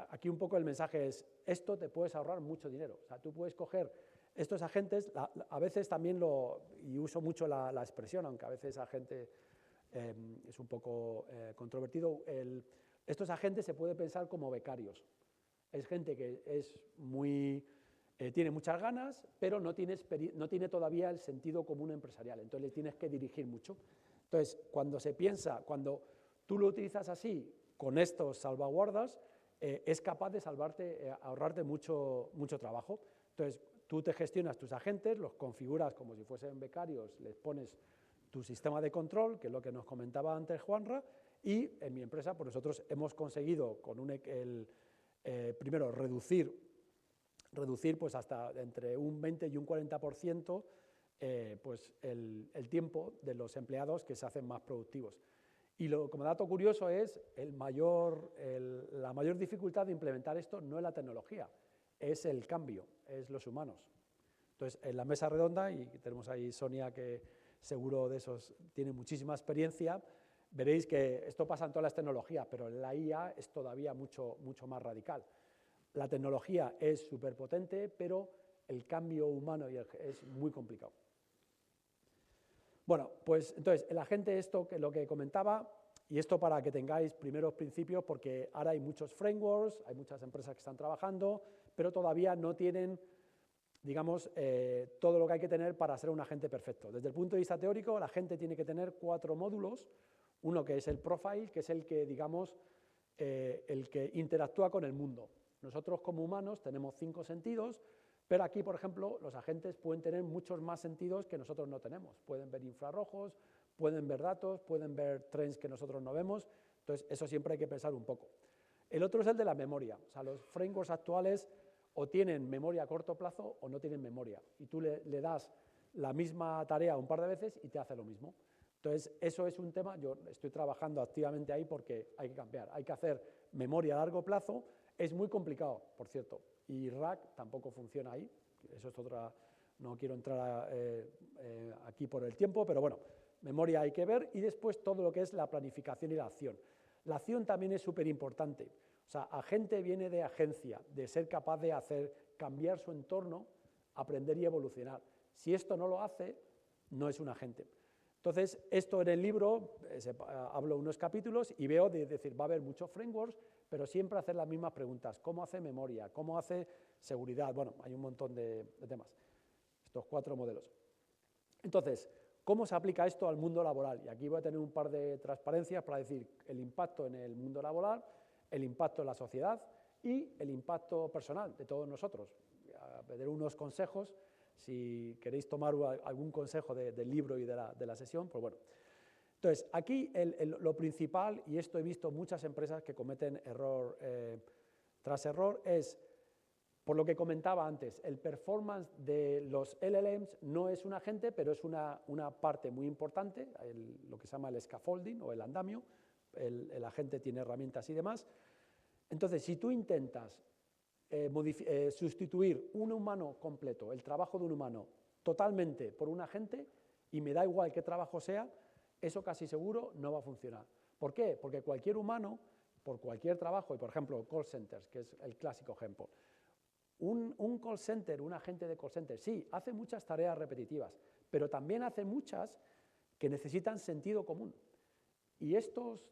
aquí un poco el mensaje es, esto te puedes ahorrar mucho dinero, o sea, tú puedes coger estos agentes, a veces también y uso mucho la expresión, aunque a veces agente... es un poco controvertido, estos agentes se puede pensar como becarios. Es gente que tiene muchas ganas, pero no tiene todavía el sentido común empresarial, entonces le tienes que dirigir mucho. Entonces, cuando tú lo utilizas así, con estos salvaguardas, es capaz de ahorrarte mucho trabajo. Entonces, tú te gestionas tus agentes, los configuras como si fuesen becarios, les pones tu sistema de control, que es lo que nos comentaba antes Juanra, y en mi empresa pues nosotros hemos conseguido con primero reducir pues hasta entre un 20 y un 40% pues el tiempo de los empleados que se hacen más productivos. Y como dato curioso es la mayor dificultad de implementar esto no es la tecnología, es el cambio, es los humanos. Entonces, en la mesa redonda, y tenemos ahí Sonia que seguro de esos tiene muchísima experiencia, veréis que esto pasa en todas las tecnologías, pero en la IA es todavía mucho más radical. La tecnología es súper potente, pero el cambio humano es muy complicado. Bueno, pues entonces, el agente lo que comentaba, y esto para que tengáis primeros principios, porque ahora hay muchos frameworks, hay muchas empresas que están trabajando, pero todavía no tienen, digamos, todo lo que hay que tener para ser un agente perfecto. Desde el punto de vista teórico, el agente tiene que tener 4 módulos, uno que es el profile, que es el que, digamos, el que interactúa con el mundo. Nosotros como humanos tenemos 5 sentidos, pero aquí, por ejemplo, los agentes pueden tener muchos más sentidos que nosotros no tenemos. Pueden ver infrarrojos, pueden ver datos, pueden ver trends que nosotros no vemos, entonces eso siempre hay que pensar un poco. El otro es el de la memoria, o sea, los frameworks actuales o tienen memoria a corto plazo o no tienen memoria, y tú le das la misma tarea un par de veces y te hace lo mismo. Entonces, eso es un tema, yo estoy trabajando activamente ahí porque hay que cambiar, hay que hacer memoria a largo plazo, es muy complicado, por cierto, y RAG tampoco funciona ahí, eso es otra, no quiero entrar aquí por el tiempo, pero bueno, memoria hay que ver, y después todo lo que es la planificación y la acción. La acción también es súper importante, o sea, agente viene de agencia, de ser capaz de cambiar su entorno, aprender y evolucionar. Si esto no lo hace, no es un agente. Entonces, esto en el libro, hablo unos capítulos y veo de decir, va a haber muchos frameworks, pero siempre hacer las mismas preguntas. ¿Cómo hace memoria? ¿Cómo hace seguridad? Bueno, hay un montón de temas. Estos 4 modelos. Entonces, ¿cómo se aplica esto al mundo laboral? Y aquí voy a tener un par de transparencias para decir el impacto en el mundo laboral, el impacto en la sociedad y el impacto personal de todos nosotros. A pedir unos consejos. Si queréis tomar algún consejo del libro y de la sesión, pues bueno. Entonces, aquí lo principal, y esto he visto muchas empresas que cometen error tras error, es, por lo que comentaba antes, el performance de los LLMs no es un agente, pero es una parte muy importante, lo que se llama el scaffolding o el andamio, la gente tiene herramientas y demás. Entonces, si tú intentas sustituir un humano completo, el trabajo de un humano, totalmente por un agente, y me da igual qué trabajo sea, eso casi seguro no va a funcionar. ¿Por qué? Porque cualquier humano, por cualquier trabajo, y por ejemplo call centers, que es el clásico ejemplo, un call center, un agente de call center, sí, hace muchas tareas repetitivas, pero también hace muchas que necesitan sentido común. Y estos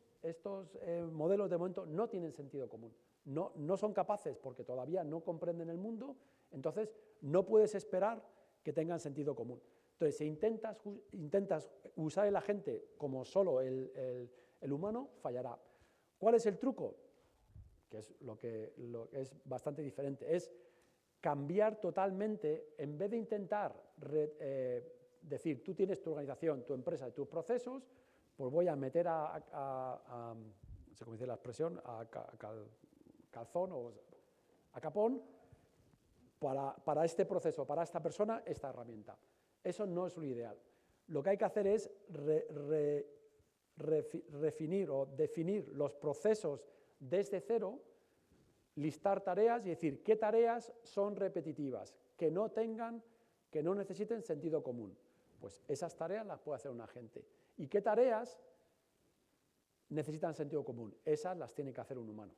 modelos de momento no tienen sentido común. No son capaces porque todavía no comprenden el mundo, entonces no puedes esperar que tengan sentido común. Entonces, si intentas usar el agente como solo el humano, fallará. ¿Cuál es el truco? Que es lo que es bastante diferente. Es cambiar totalmente, en vez de intentar decir, tú tienes tu organización, tu empresa, tus procesos, pues voy a meter no sé cómo dice la expresión, a calzón o a capón para este proceso, para esta persona, esta herramienta. Eso no es lo ideal. Lo que hay que hacer es refinir o definir los procesos desde cero, listar tareas y decir qué tareas son repetitivas, que no necesiten sentido común. Pues esas tareas las puede hacer un agente. ¿Y qué tareas necesitan sentido común? Esas las tiene que hacer un humano.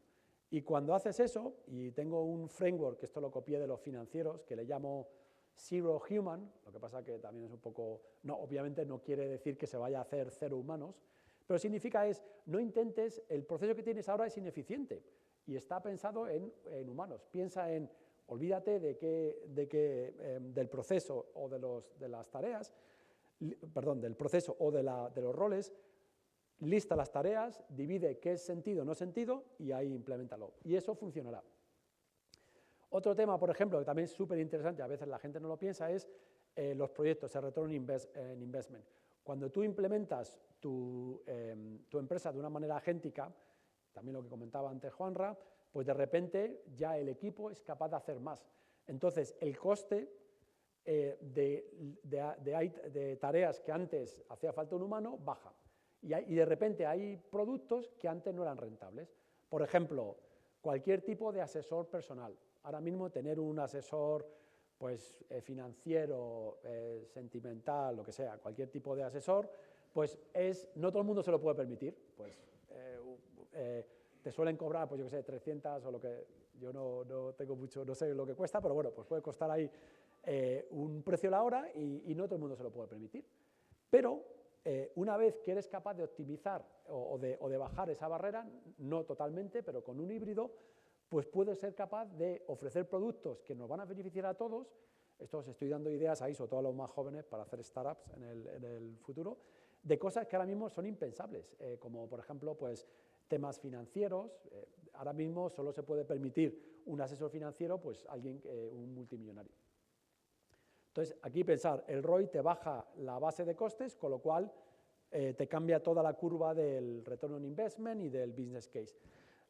Y cuando haces eso, y tengo un framework, que esto lo copié de los financieros, que le llamo Zero Human, lo que pasa que también es un poco, no, obviamente no quiere decir que se vaya a hacer cero humanos, pero significa no intentes, el proceso que tienes ahora es ineficiente y está pensado en humanos. Piensa en, olvídate del proceso o de las tareas, perdón, del proceso o de los roles, lista las tareas, divide qué es sentido o no sentido y ahí implementalo. Y eso funcionará. Otro tema, por ejemplo, que también es súper interesante, a veces la gente no lo piensa, es los proyectos, el return on investment. Cuando tú implementas tu empresa de una manera agéntica, también lo que comentaba antes Juanra, pues de repente ya el equipo es capaz de hacer más. Entonces, el coste de tareas que antes hacía falta un humano baja. Y de repente hay productos que antes no eran rentables. Por ejemplo, cualquier tipo de asesor personal. Ahora mismo tener un asesor pues, financiero, sentimental, lo que sea, cualquier tipo de asesor, pues no todo el mundo se lo puede permitir. Pues te suelen cobrar, pues yo qué sé, 300 o lo que, yo no tengo mucho, no sé lo que cuesta, pero bueno, pues puede costar ahí un precio la hora y no todo el mundo se lo puede permitir. Pero una vez que eres capaz de optimizar o de bajar esa barrera, no totalmente, pero con un híbrido, pues puedes ser capaz de ofrecer productos que nos van a beneficiar a todos. Esto os estoy dando ideas ahí, sobre todo a los más jóvenes, para hacer startups en el futuro, de cosas que ahora mismo son impensables, como por ejemplo, pues temas financieros. Ahora mismo solo se puede permitir un asesor financiero, pues un multimillonario. Entonces, aquí pensar, el ROI te baja la base de costes, con lo cual te cambia toda la curva del return on investment y del business case.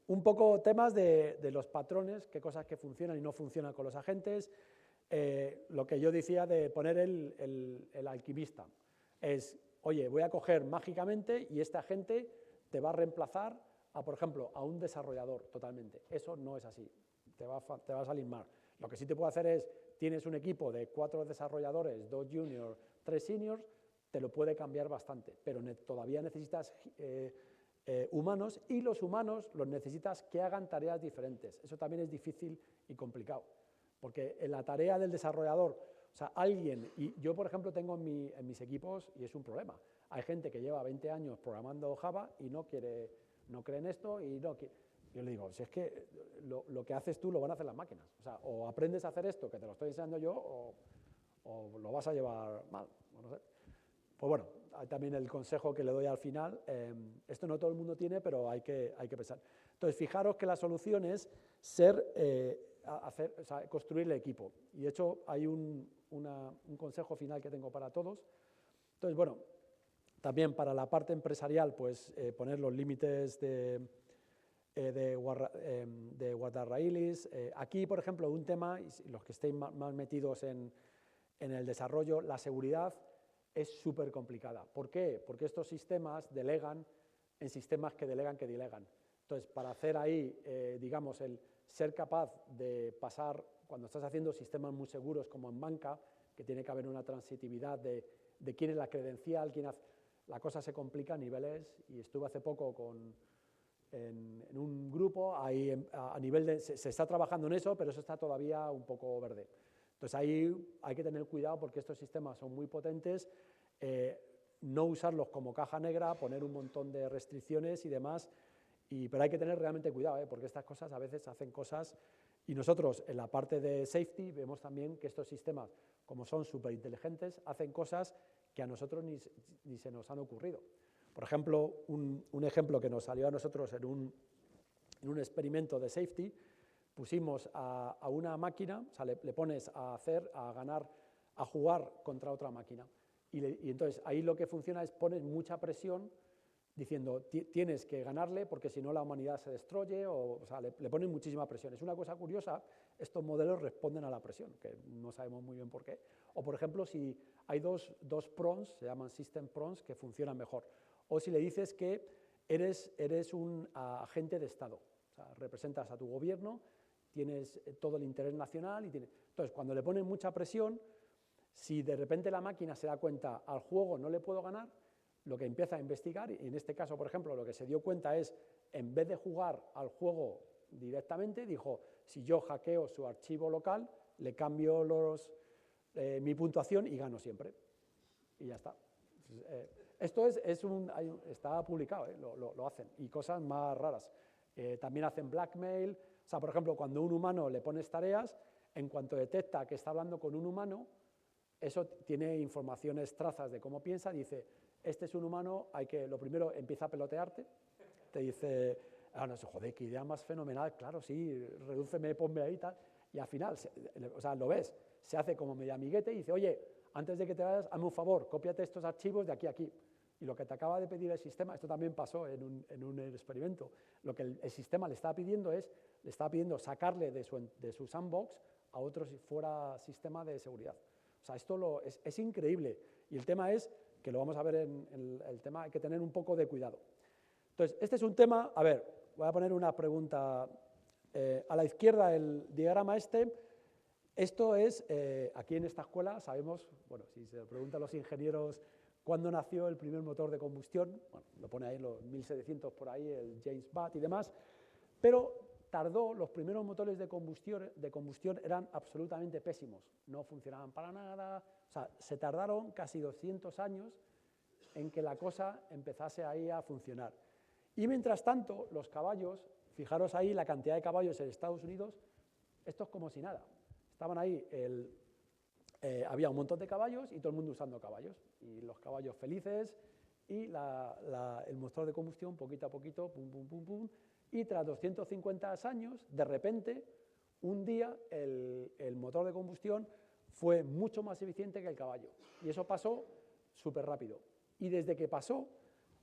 Un poco temas de los patrones, qué cosas que funcionan y no funcionan con los agentes. Lo que yo decía de poner el alquimista es, oye, voy a coger mágicamente y este agente te va a reemplazar por ejemplo, a un desarrollador totalmente. Eso no es así, te va a salir mal. Lo que sí te puedo hacer es, tienes un equipo de 4 desarrolladores, 2 juniors, 3 seniors, te lo puede cambiar bastante, pero todavía necesitas humanos, y los humanos los necesitas que hagan tareas diferentes. Eso también es difícil y complicado, porque en la tarea del desarrollador, o sea, y yo por ejemplo tengo en mis equipos, y es un problema, hay gente que lleva 20 años programando Java y no cree en esto y no quiere. Yo le digo, si es que lo que haces tú lo van a hacer las máquinas, o sea, o aprendes a hacer esto que te lo estoy enseñando yo, o lo vas a llevar mal, no sé. Pues bueno, hay también el consejo que le doy al final, esto no todo el mundo tiene, pero hay que pensar. Entonces, fijaros que la solución es construir el equipo. Y de hecho, hay un consejo final que tengo para todos. Entonces, bueno, también para la parte empresarial, pues poner los límites de guardarraíles. Aquí, por ejemplo, un tema, y los que estéis más metidos en el desarrollo, la seguridad es súper complicada. ¿Por qué? Porque estos sistemas delegan en sistemas que delegan. Entonces, para hacer ahí, digamos, el ser capaz de pasar, cuando estás haciendo sistemas muy seguros como en banca, que tiene que haber una transitividad de quién es la credencial, la cosa se complica a niveles, y estuve hace poco en un grupo, ahí a nivel de, se está trabajando en eso, pero eso está todavía un poco verde. Entonces ahí hay que tener cuidado porque estos sistemas son muy potentes, no usarlos como caja negra, poner un montón de restricciones y demás, pero hay que tener realmente cuidado, porque estas cosas a veces hacen cosas, y nosotros en la parte de safety vemos también que estos sistemas, como son súper inteligentes, hacen cosas que a nosotros ni se nos han ocurrido. Por ejemplo, un ejemplo que nos salió a nosotros en un experimento de safety, pusimos a una máquina, o sea, le pones a ganar, a jugar contra otra máquina. Y entonces ahí lo que funciona es poner mucha presión diciendo tienes que ganarle porque si no la humanidad se destruye, o sea, le ponen muchísima presión. Es una cosa curiosa, estos modelos responden a la presión, que no sabemos muy bien por qué. O por ejemplo, si hay dos prawns, se llaman system prawns, que funcionan mejor. O si le dices que eres un agente de Estado, o sea, representas a tu gobierno, tienes todo el interés nacional, entonces cuando le ponen mucha presión, si de repente la máquina se da cuenta al juego no le puedo ganar, lo que empieza a investigar, y en este caso, por ejemplo, lo que se dio cuenta es, en vez de jugar al juego directamente, dijo, si yo hackeo su archivo local, le cambio mi puntuación y gano siempre. Y ya está. Esto está publicado, lo hacen, y cosas más raras. También hacen blackmail, o sea, por ejemplo, cuando un humano le pones tareas, en cuanto detecta que está hablando con un humano, eso tiene informaciones, trazas de cómo piensa, dice, este es un humano, lo primero empieza a pelotearte, te dice, no sé, joder, qué idea más fenomenal, claro, sí, redúceme, ponme ahí, tal, y al final, o sea, lo ves, se hace como medio amiguete y dice, oye, antes de que te vayas, hazme un favor, cópiate estos archivos de aquí a aquí. Y lo que te acaba de pedir el sistema, esto también pasó en un experimento, lo que el sistema le estaba pidiendo sacarle de su sandbox a otro fuera sistema de seguridad. O sea, esto es increíble. Y el tema es, que lo vamos a ver en el tema, hay que tener un poco de cuidado. Entonces, este es un tema, a ver, voy a poner una pregunta. A la izquierda, el diagrama esto es, aquí en esta escuela sabemos, bueno, si se preguntan los ingenieros cuándo nació el primer motor de combustión, bueno, lo pone ahí los 1700 por ahí, el James Watt y demás, pero los primeros motores de combustión eran absolutamente pésimos, no funcionaban para nada, o sea, se tardaron casi 200 años en que la cosa empezase ahí a funcionar. Y mientras tanto, los caballos, fijaros ahí la cantidad de caballos en Estados Unidos, esto es como si nada. Estaban ahí, había un montón de caballos y todo el mundo usando caballos. Y los caballos felices y el motor de combustión poquito a poquito, pum, pum, pum, pum. Y tras 250 años, de repente, un día el motor de combustión fue mucho más eficiente que el caballo. Y eso pasó súper rápido. Y desde que pasó,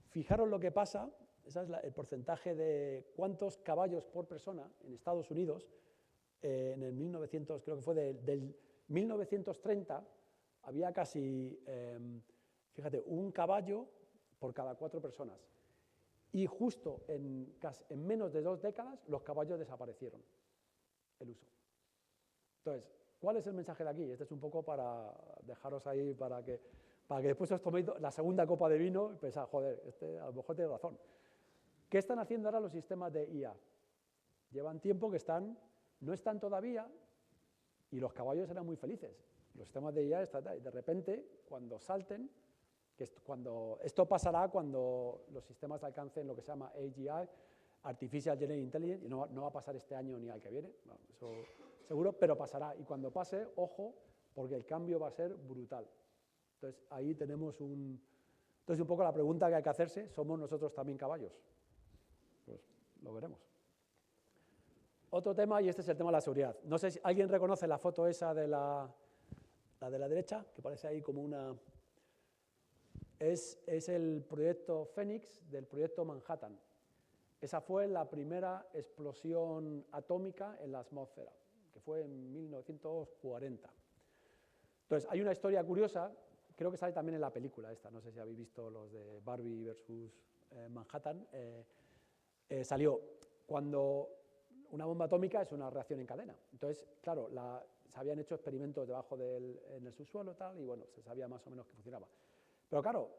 fijaros lo que pasa, ese es el porcentaje de cuántos caballos por persona en Estados Unidos, en el 1900, creo que fue del 1930, había casi, fíjate, un caballo por cada 4 personas. Y justo en menos de 2 décadas, los caballos desaparecieron, el uso. Entonces, ¿cuál es el mensaje de aquí? Este es un poco para dejaros ahí, para que después os toméis la segunda copa de vino y pensáis, joder, a lo mejor tiene razón. ¿Qué están haciendo ahora los sistemas de IA? Llevan tiempo que no están todavía, y los caballos eran muy felices. Los sistemas de IA de repente, cuando salten, esto pasará cuando los sistemas alcancen lo que se llama AGI, Artificial General Intelligence, y no va a pasar este año ni al que viene, no, eso seguro, pero pasará. Y cuando pase, ojo, porque el cambio va a ser brutal. Entonces, ahí tenemos Entonces, un poco la pregunta que hay que hacerse, ¿somos nosotros también caballos? Pues lo veremos. Otro tema, y este es el tema de la seguridad. No sé si alguien reconoce la foto esa de la de la derecha, que parece ahí como una... Es el proyecto Phoenix del proyecto Manhattan. Esa fue la primera explosión atómica en la atmósfera, que fue en 1940. Entonces, hay una historia curiosa, creo que sale también en la película esta, no sé si habéis visto los de Barbie versus Manhattan, salió cuando una bomba atómica es una reacción en cadena. Entonces, claro, se habían hecho experimentos debajo en el subsuelo tal, y bueno, se sabía más o menos que funcionaba. Pero claro,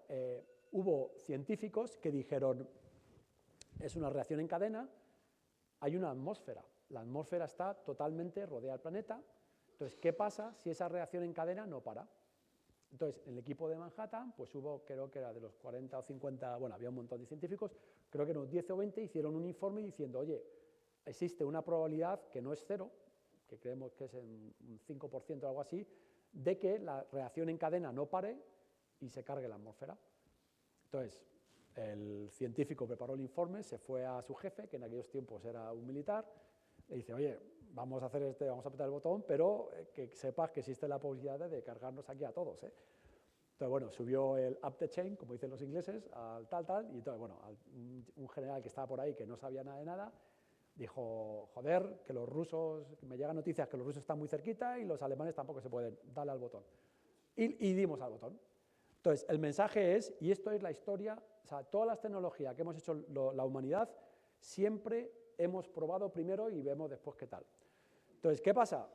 hubo científicos que dijeron, es una reacción en cadena, hay una atmósfera, la atmósfera está totalmente rodeada del planeta, entonces, ¿qué pasa si esa reacción en cadena no para? Entonces, en el equipo de Manhattan, pues hubo, creo que era de los 40 o 50, bueno, había un montón de científicos, creo que unos 10 o 20 hicieron un informe diciendo, oye, existe una probabilidad que no es cero, que creemos que es en un 5% o algo así, de que la reacción en cadena no pare y se cargue la atmósfera. Entonces, el científico preparó el informe, se fue a su jefe, que en aquellos tiempos era un militar, le dice, oye, vamos a hacer vamos a apretar el botón, pero que sepas que existe la posibilidad de cargarnos aquí a todos, ¿eh? Entonces, bueno, subió el up the chain, como dicen los ingleses, al tal, y entonces, bueno, un general que estaba por ahí, que no sabía nada de nada, dijo, joder, que los rusos, que me llegan noticias que los rusos están muy cerquita y los alemanes tampoco se pueden, darle al botón. Y dimos al botón. Entonces, el mensaje es, y esto es la historia, o sea, todas las tecnologías que hemos hecho la humanidad, siempre hemos probado primero y vemos después qué tal. Entonces, ¿qué pasa?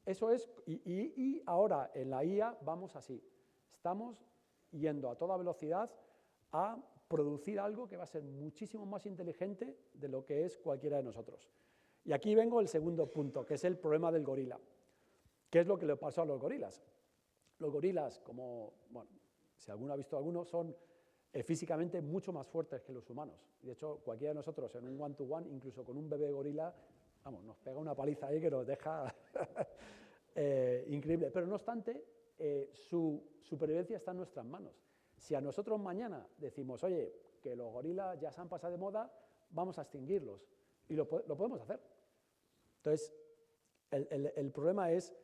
Eso es, y ahora en la IA vamos así. Estamos yendo a toda velocidad a producir algo que va a ser muchísimo más inteligente de lo que es cualquiera de nosotros. Y aquí vengo el segundo punto, que es el problema del gorila. ¿Qué es lo que le pasó a los gorilas? Los gorilas, como, bueno, si alguno ha visto alguno, son físicamente mucho más fuertes que los humanos. De hecho, cualquiera de nosotros en un one-to-one, incluso con un bebé gorila, vamos, nos pega una paliza ahí que nos deja increíble. Pero no obstante, su supervivencia está en nuestras manos. Si a nosotros mañana decimos, oye, que los gorilas ya se han pasado de moda, vamos a extinguirlos. Y lo podemos hacer. Entonces, el problema es,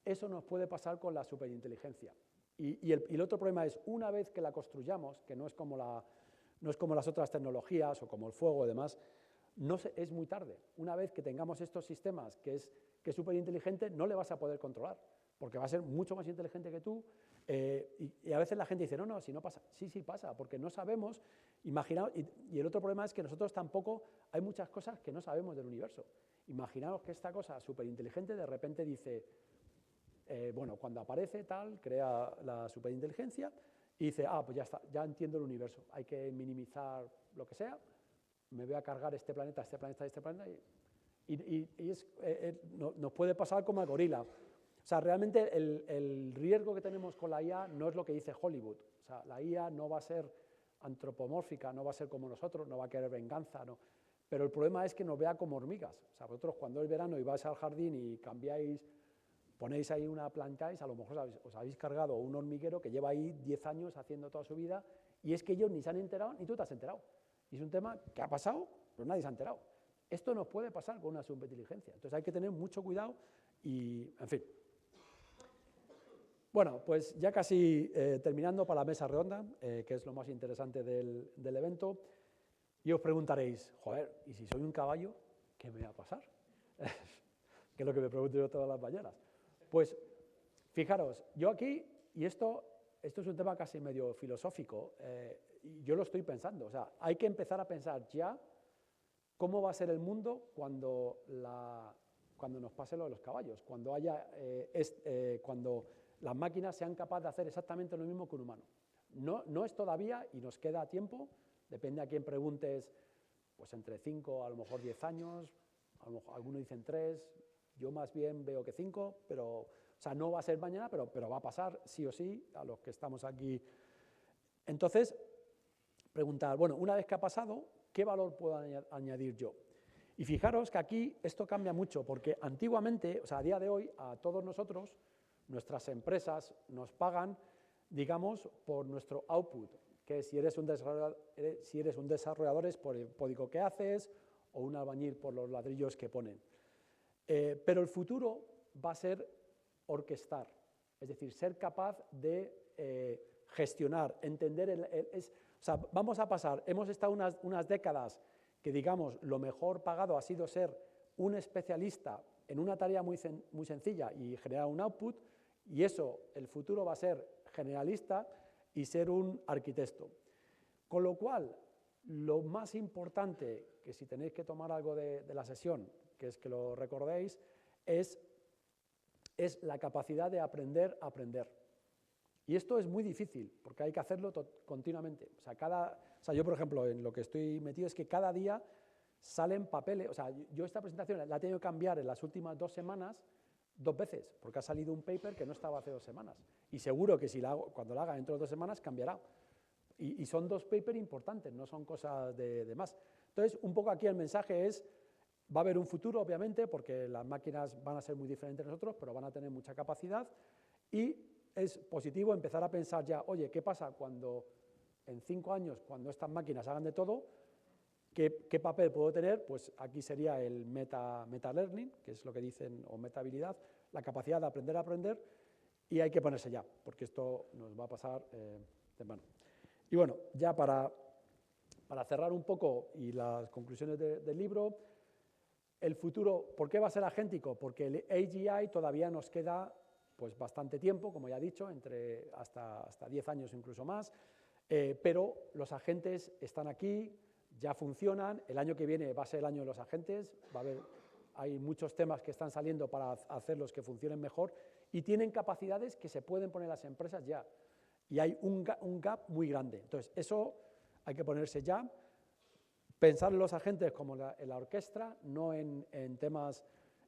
eso nos puede pasar con la superinteligencia. Y el otro problema es, una vez que la construyamos, que no es como las otras tecnologías o como el fuego y demás, es muy tarde. Una vez que tengamos estos sistemas que es superinteligente, no le vas a poder controlar, porque va a ser mucho más inteligente que tú. Y a veces la gente dice, no, si no pasa. Sí pasa, porque no sabemos. Imaginaos, y el otro problema es que nosotros tampoco, hay muchas cosas que no sabemos del universo. Imaginaos que esta cosa superinteligente de repente dice, bueno, cuando aparece tal, crea la superinteligencia y dice, pues ya está, ya entiendo el universo, hay que minimizar lo que sea, me voy a cargar este planeta, y nos puede pasar como al gorila. O sea, realmente el riesgo que tenemos con la IA no es lo que dice Hollywood. O sea, la IA no va a ser antropomórfica, no va a ser como nosotros, no va a querer venganza, no. Pero el problema es que nos vea como hormigas. O sea, vosotros cuando es verano y vais al jardín y ponéis ahí una plantáis, a lo mejor os habéis cargado un hormiguero que lleva ahí 10 años haciendo toda su vida, y es que ellos ni se han enterado ni tú te has enterado. Y es un tema que ha pasado, pero nadie se ha enterado. Esto nos puede pasar con una superinteligencia. Entonces hay que tener mucho cuidado y, en fin. Bueno, pues ya casi terminando para la mesa redonda, que es lo más interesante del evento, y os preguntaréis, joder, ¿y si soy un caballo, qué me va a pasar? Que es lo que me pregunto yo todas las mañanas. Pues, fijaros, yo aquí, y esto es un tema casi medio filosófico, y yo lo estoy pensando, o sea, hay que empezar a pensar ya cómo va a ser el mundo cuando nos pase lo de los caballos, cuando cuando las máquinas sean capaces de hacer exactamente lo mismo que un humano. No es todavía, y nos queda tiempo, depende a quién preguntes, pues entre 5, a lo mejor 10 años, a lo mejor algunos dicen 3, yo más bien veo que 5, pero, o sea, no va a ser mañana, pero va a pasar sí o sí a los que estamos aquí. Entonces, preguntar, bueno, una vez que ha pasado, ¿qué valor puedo añadir yo? Y fijaros que aquí esto cambia mucho, porque antiguamente, o sea, a día de hoy, a todos nosotros, nuestras empresas nos pagan, digamos, por nuestro output, que si eres un desarrollador es por el código que haces, o un albañil por los ladrillos que ponen. Pero el futuro va a ser orquestar, es decir, ser capaz de gestionar, entender, o sea, vamos a pasar, hemos estado unas décadas que, digamos, lo mejor pagado ha sido ser un especialista en una tarea muy sencilla y generar un output, y eso, el futuro va a ser generalista y ser un arquitecto. Con lo cual, Lo más importante, que si tenéis que tomar algo de la sesión, que es que lo recordéis, es la capacidad de aprender a aprender. Y esto es muy difícil, porque hay que hacerlo continuamente. O sea, yo, por ejemplo, en lo que estoy metido es que cada día salen papeles. O sea, yo esta presentación la he tenido que cambiar en las últimas 2 semanas 2 veces, porque ha salido un paper que no estaba hace 2 semanas. Y seguro que si cuando la haga dentro de 2 semanas cambiará. Y son 2 papers importantes, no son cosas de más. Entonces, un poco aquí el mensaje es, va a haber un futuro, obviamente, porque las máquinas van a ser muy diferentes de nosotros, pero van a tener mucha capacidad. Y es positivo empezar a pensar ya, oye, ¿qué pasa cuando en 5 años, cuando estas máquinas hagan de todo, qué papel puedo tener? Pues aquí sería el meta learning, que es lo que dicen, o meta habilidad, la capacidad de aprender a aprender, y hay que ponerse ya, porque esto nos va a pasar de mano. Y bueno, ya para cerrar un poco y las conclusiones del libro, el futuro, ¿por qué va a ser agéntico? Porque el AGI todavía nos queda pues bastante tiempo, como ya he dicho, hasta 10 años o incluso más, pero los agentes están aquí, ya funcionan, el año que viene va a ser el año de los agentes, hay muchos temas que están saliendo para hacerlos que funcionen mejor y tienen capacidades que se pueden poner las empresas ya, y hay un gap muy grande. Entonces, eso hay que ponerse ya, pensar en los agentes como en la orquesta, no en temas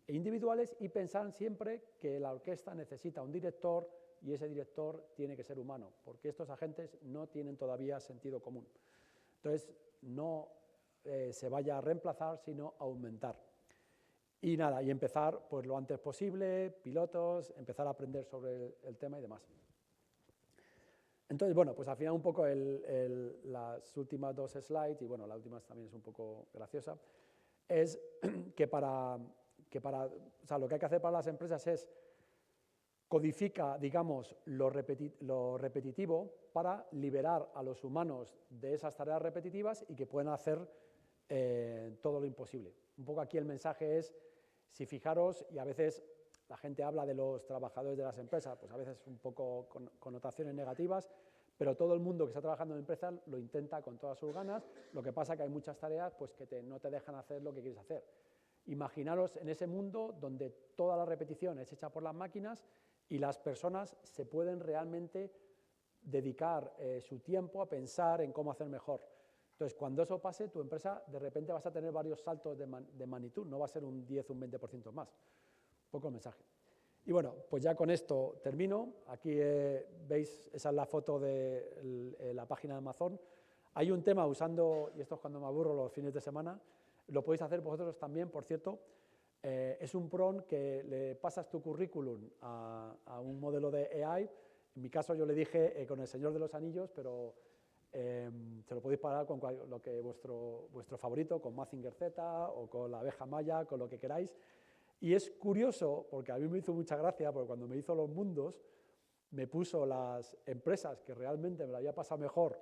individuales, y pensar siempre que la orquesta necesita un director y ese director tiene que ser humano, porque estos agentes no tienen todavía sentido común. Entonces, no se vaya a reemplazar, sino a aumentar. Y nada, y empezar pues lo antes posible, pilotos, empezar a aprender sobre el tema y demás. Entonces, bueno, pues al final un poco las últimas 2 slides, y bueno, la última también es un poco graciosa, es que o sea, lo que hay que hacer para las empresas es codifica, digamos, lo repetitivo para liberar a los humanos de esas tareas repetitivas y que puedan hacer todo lo imposible. Un poco aquí el mensaje es, si fijaros, y a veces la gente habla de los trabajadores de las empresas, pues a veces un poco con connotaciones negativas, pero todo el mundo que está trabajando en empresas lo intenta con todas sus ganas. Lo que pasa es que hay muchas tareas pues, que no te dejan hacer lo que quieres hacer. Imaginaros en ese mundo donde toda la repetición es hecha por las máquinas y las personas se pueden realmente dedicar su tiempo a pensar en cómo hacer mejor. Entonces, cuando eso pase, tu empresa de repente vas a tener varios saltos de magnitud, no va a ser un 10 o un 20% más. Un poco el mensaje. Y bueno, pues ya con esto termino. Aquí veis, esa es la foto de la página de Amazon. Hay un tema usando, y esto es cuando me aburro los fines de semana, lo podéis hacer vosotros también, por cierto, es un prompt que le pasas tu currículum a un modelo de AI. En mi caso yo le dije con El Señor de los Anillos, pero se lo podéis parar con lo que vuestro favorito, con Mazinger Z o con la abeja maya, con lo que queráis. Y es curioso, porque a mí me hizo mucha gracia, porque cuando me hizo los mundos, me puso las empresas que realmente me lo había pasado mejor.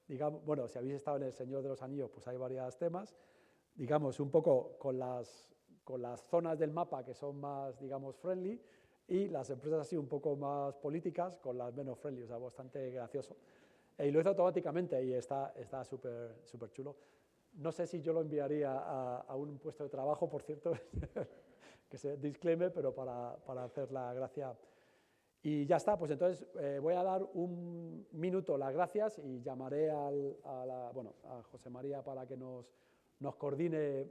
Digamos, bueno, si habéis estado en El Señor de los Anillos, pues hay varios temas. Digamos, un poco con las zonas del mapa que son más, digamos, friendly, y las empresas así un poco más políticas con las menos friendly, o sea, bastante gracioso. Y lo hizo automáticamente y está súper chulo. No sé si yo lo enviaría a un puesto de trabajo, por cierto, que se disclaimer, pero para hacer la gracia. Y ya está, pues entonces voy a dar un minuto las gracias y llamaré a José María para que nos coordine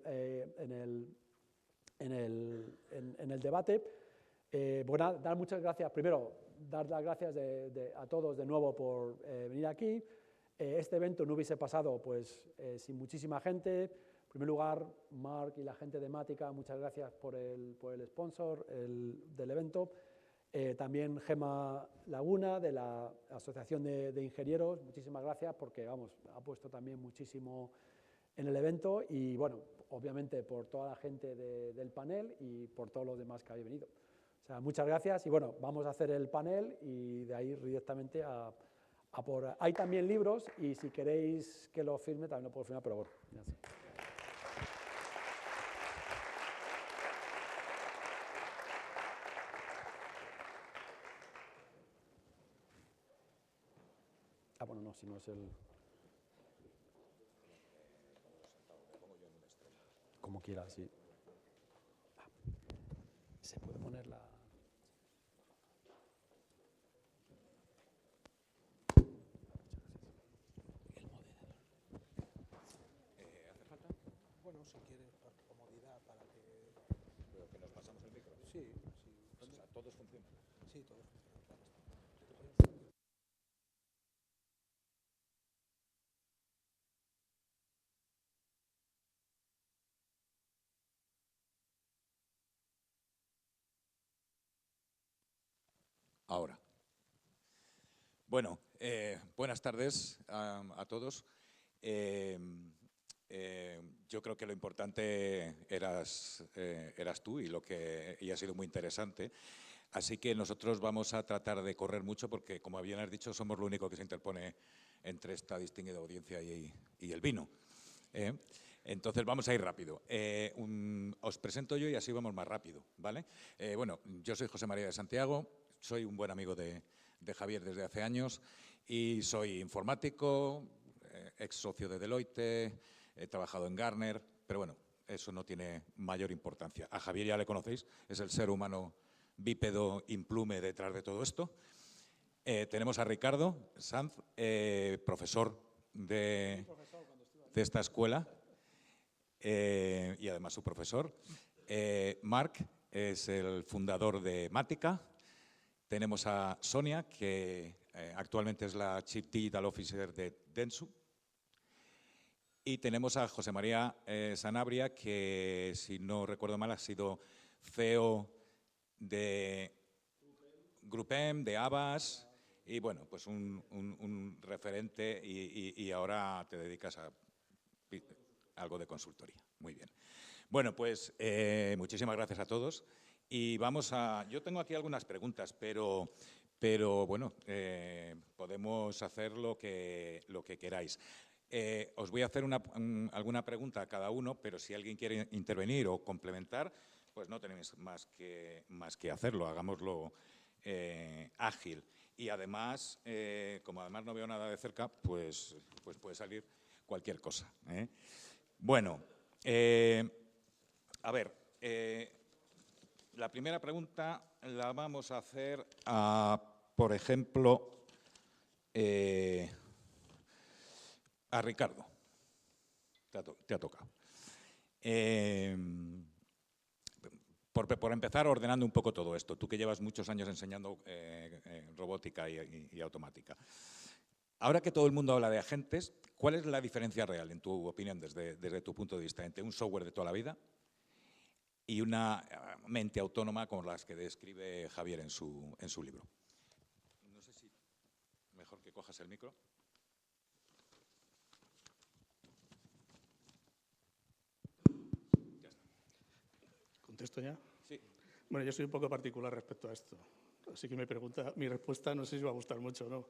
en el debate. Bueno, dar muchas gracias. Primero, dar las gracias a todos de nuevo por venir aquí. Este evento no hubiese pasado pues, sin muchísima gente. En primer lugar, Marc y la gente de Mática, muchas gracias por el sponsor del evento. También Gema Laguna, de la Asociación de Ingenieros, muchísimas gracias porque, vamos, ha puesto también muchísimo en el evento y, bueno, obviamente por toda la gente del panel y por todos los demás que habéis venido. O sea, muchas gracias y, bueno, vamos a hacer el panel y de ahí directamente a por... Hay también libros y si queréis que lo firme, también lo puedo firmar, pero bueno, ya sé. Bueno, no, si no es el... quiera, sí. ¿Se puede poner la...? ¿Hace falta? Bueno, si quieres, por comodidad, para que... Pero que nos pasamos el micro. Sí, sí. O sea, todos funcionan. Sí, todo funciona, claro. Ahora. Bueno, buenas tardes a todos. Yo creo que lo importante eras tú y ha sido muy interesante. Así que nosotros vamos a tratar de correr mucho porque, como bien has dicho, somos lo único que se interpone entre esta distinguida audiencia y el vino. Entonces vamos a ir rápido. Os presento yo y así vamos más rápido, ¿vale? Bueno, yo soy José María de Santiago, soy un buen amigo de Javier desde hace años y soy informático, ex socio de Deloitte, he trabajado en Gartner, pero bueno, eso no tiene mayor importancia. A Javier ya le conocéis, es el ser humano bípedo implume detrás de todo esto. Tenemos a Ricardo Sanz, profesor de esta escuela y además su profesor. Marc es el fundador de Mática. Tenemos a Sonia, que actualmente es la Chief Digital Officer de Dentsu. Y tenemos a José María Sanabria, que, si no recuerdo mal, ha sido CEO de GroupM, de Abbas, y bueno, pues un referente y ahora te dedicas a algo de consultoría. Muy bien. Bueno, pues muchísimas gracias a todos. Y vamos a... Yo tengo aquí algunas preguntas, pero bueno, podemos hacer lo que queráis. Os voy a hacer alguna pregunta a cada uno, pero si alguien quiere intervenir o complementar, pues no tenéis más que hacerlo, hagámoslo ágil. Y además, como además no veo nada de cerca, pues puede salir cualquier cosa. Bueno, a ver, la primera pregunta la vamos a hacer a, por ejemplo, a Ricardo. Te ha tocado. Por empezar, ordenando un poco todo esto. Tú que llevas muchos años enseñando robótica y automática. Ahora que todo el mundo habla de agentes, ¿cuál es la diferencia real, en tu opinión, desde tu punto de vista, entre un software de toda la vida y una mente autónoma como las que describe Javier en su libro? No sé si mejor que cojas el micro. Ya está. ¿Contesto ya? Sí. Bueno, yo soy un poco particular respecto a esto. Así que mi respuesta no sé si va a gustar mucho o no.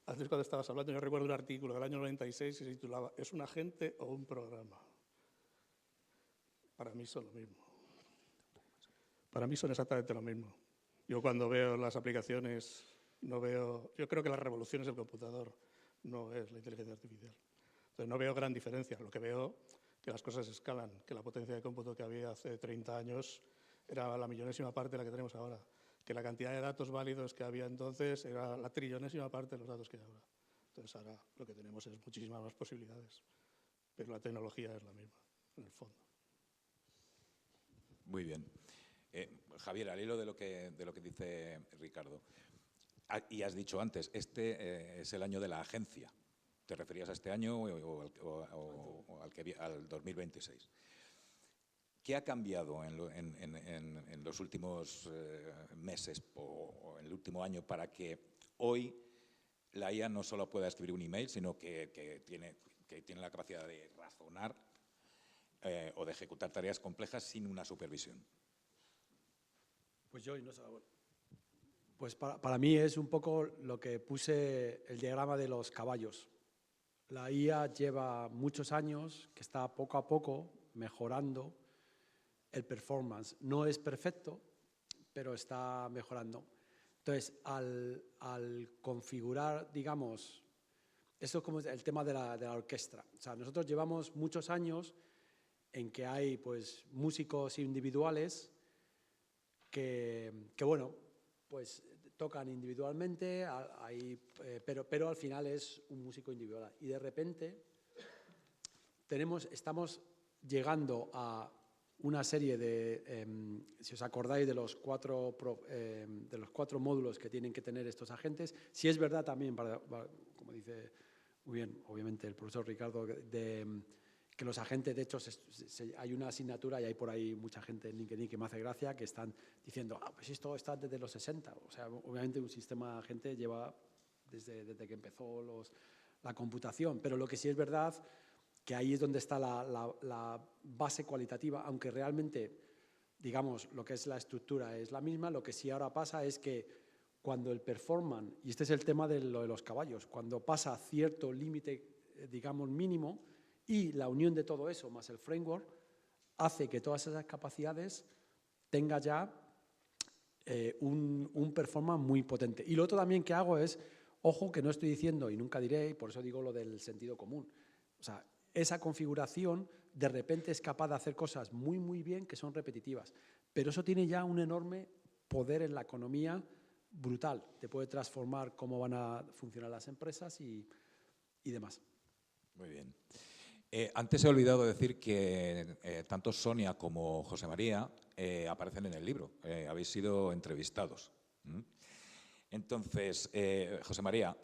Antes, cuando estabas hablando, yo recuerdo un artículo del año 96 que se titulaba ¿Es un agente o un programa? Para mí son lo mismo. Para mí son exactamente lo mismo. Yo cuando veo las aplicaciones, no veo... Yo creo que las revoluciones del computador no es la inteligencia artificial. Entonces no veo gran diferencia. Lo que veo que las cosas escalan, que la potencia de cómputo que había hace 30 años era la millonésima parte de la que tenemos ahora, que la cantidad de datos válidos que había entonces era la trillonésima parte de los datos que hay ahora. Entonces ahora lo que tenemos es muchísimas más posibilidades, pero la tecnología es la misma, en el fondo. Muy bien. Javier, al hilo de lo que dice Ricardo, y has dicho antes, este es el año de la agencia. ¿Te referías a este año o al 2026? ¿Qué ha cambiado en los últimos meses o en el último año para que hoy la IA no solo pueda escribir un email, sino que tiene la capacidad de razonar o de ejecutar tareas complejas sin una supervisión? Pues yo, no sé, pues para mí es un poco lo que puse el diagrama de los caballos. La IA lleva muchos años que está poco a poco mejorando el performance. No es perfecto, pero está mejorando. Entonces, al configurar, digamos, esto es como el tema de la orquesta. O sea, nosotros llevamos muchos años en que hay pues, músicos individuales que bueno, pues tocan individualmente, pero al final es un músico individual. Y de repente estamos llegando a una serie de, si os acordáis de los cuatro módulos que tienen que tener estos agentes, si es verdad también, como dice muy bien, obviamente, el profesor Ricardo, que los agentes, de hecho, hay una asignatura y hay por ahí mucha gente en LinkedIn que me hace gracia, que están diciendo, pues esto está desde los 60. O sea, obviamente un sistema agente lleva desde que empezó la computación, pero lo que sí es verdad que ahí es donde está la base cualitativa, aunque realmente, digamos, lo que es la estructura es la misma. Lo que sí ahora pasa es que cuando el performance, y este es el tema de lo de los caballos, cuando pasa cierto límite, digamos, mínimo, y la unión de todo eso más el framework hace que todas esas capacidades tenga ya un performance muy potente. Y lo otro también que hago es, ojo, que no estoy diciendo, y nunca diré, y por eso digo lo del sentido común. O sea, esa configuración de repente es capaz de hacer cosas muy, muy bien que son repetitivas. Pero eso tiene ya un enorme poder en la economía brutal. Te puede transformar cómo van a funcionar las empresas y demás. Muy bien. Antes he olvidado decir que tanto Sonia como José María aparecen en el libro. Habéis sido entrevistados. Entonces, José María,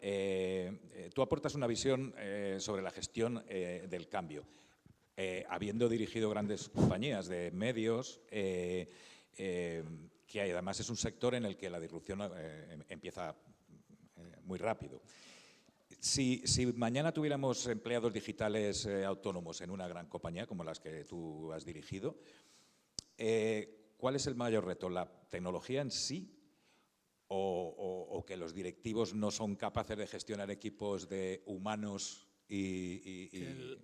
tú aportas una visión sobre la gestión del cambio. Habiendo dirigido grandes compañías de medios, que además es un sector en el que la disrupción empieza muy rápido. Si mañana tuviéramos empleados digitales autónomos en una gran compañía como las que tú has dirigido, ¿cuál es el mayor reto? ¿La tecnología en sí o que los directivos no son capaces de gestionar equipos de humanos? El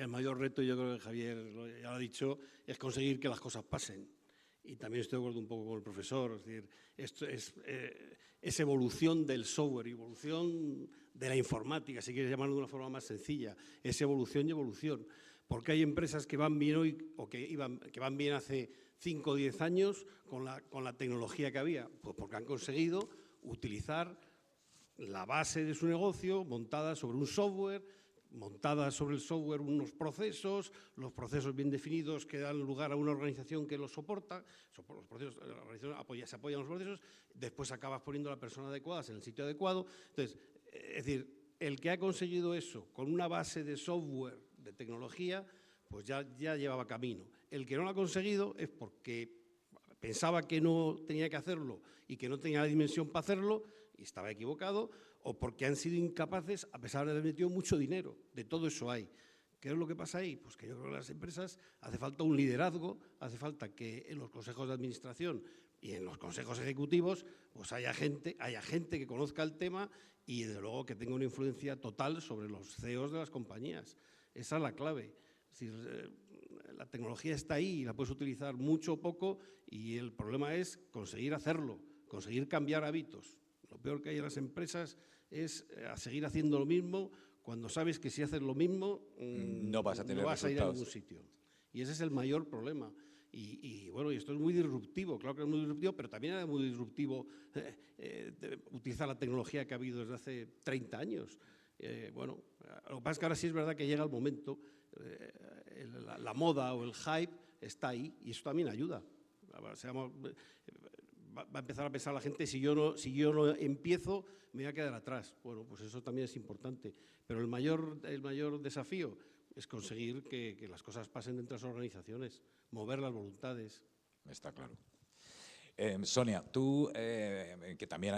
mayor reto, yo creo que Javier ya lo ha dicho, es conseguir que las cosas pasen. Y también estoy de acuerdo un poco con el profesor, es decir, esto es evolución del software, evolución de la informática, si quieres llamarlo de una forma más sencilla, es evolución y evolución. Porque hay empresas que van bien hoy o que van bien hace 5 o 10 años con la tecnología que había, pues porque han conseguido utilizar la base de su negocio montada sobre un software, montada sobre el software unos procesos, los procesos bien definidos que dan lugar a una organización que los soporta, los procesos, la organización se apoya en los procesos, después acabas poniendo a las personas adecuadas en el sitio adecuado. Entonces, es decir, el que ha conseguido eso con una base de software, de tecnología, pues ya llevaba camino. El que no lo ha conseguido es porque pensaba que no tenía que hacerlo y que no tenía la dimensión para hacerlo y estaba equivocado, o porque han sido incapaces, a pesar de haber metido mucho dinero. De todo eso hay. ¿Qué es lo que pasa ahí? Pues que yo creo que en las empresas hace falta un liderazgo, hace falta que en los consejos de administración y en los consejos ejecutivos pues haya gente que conozca el tema y, desde luego, que tenga una influencia total sobre los CEOs de las compañías. Esa es la clave. Es decir, la tecnología está ahí y la puedes utilizar mucho o poco, y el problema es conseguir hacerlo, conseguir cambiar hábitos. Lo peor que hay en las empresas es seguir haciendo lo mismo cuando sabes que si haces lo mismo no vas a ir a ningún sitio. Y ese es el mayor problema. Y bueno, y esto es muy disruptivo, claro que es muy disruptivo, pero también es muy disruptivo utilizar la tecnología que ha habido desde hace 30 años. Bueno, lo que pasa es que ahora sí es verdad que llega el momento, la moda o el hype está ahí y eso también ayuda. Va a empezar a pensar la gente, si yo no empiezo, me voy a quedar atrás. Bueno, pues eso también es importante. Pero el mayor desafío es conseguir que las cosas pasen dentro de las organizaciones, mover las voluntades. Está claro. Sonia, tú, que también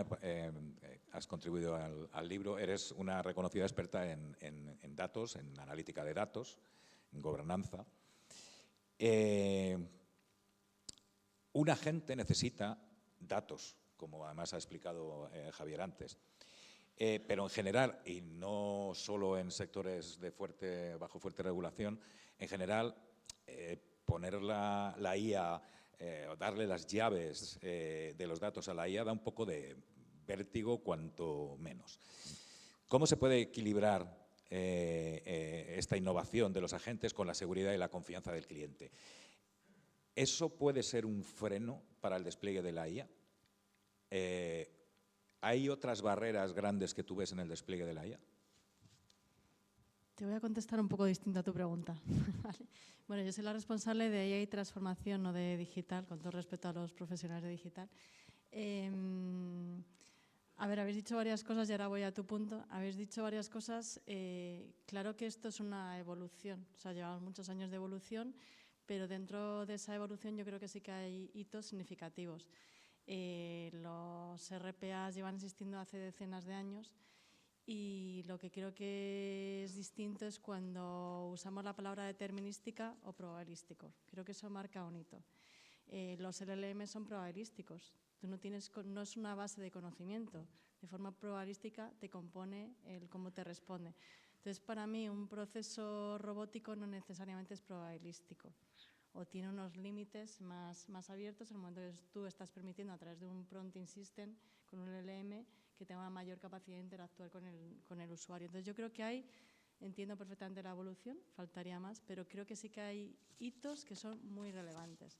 has contribuido al libro, eres una reconocida experta en datos, en analítica de datos, en gobernanza. Un agente necesita datos, como además ha explicado Javier antes. Pero en general, y no solo en sectores bajo fuerte regulación, en general, poner la IA, darle las llaves de los datos a la IA da un poco de vértigo, cuanto menos. ¿Cómo se puede equilibrar esta innovación de los agentes con la seguridad y la confianza del cliente. ¿Eso puede ser un freno para el despliegue de la IA? ¿Hay otras barreras grandes que tú ves en el despliegue de la IA? Te voy a contestar un poco distinto a tu pregunta. ¿Vale? Bueno, yo soy la responsable de IA y transformación, no de digital, con todo respeto a los profesionales de digital. A ver, habéis dicho varias cosas y ahora voy a tu punto. Habéis dicho varias cosas. Claro que esto es una evolución. O sea, llevamos muchos años de evolución, pero dentro de esa evolución yo creo que sí que hay hitos significativos. Los RPAs llevan existiendo hace decenas de años y lo que creo que es distinto es cuando usamos la palabra determinística o probabilístico. Creo que eso marca un hito. Los LLM son probabilísticos. Tú no es una base de conocimiento. De forma probabilística te compone el cómo te responde. Entonces, para mí, un proceso robótico no necesariamente es probabilístico o tiene unos límites más abiertos en el momento que tú estás permitiendo a través de un prompting system con un LLM que tenga una mayor capacidad de interactuar con el usuario. Entonces, yo creo que entiendo perfectamente la evolución, faltaría más, pero creo que sí que hay hitos que son muy relevantes.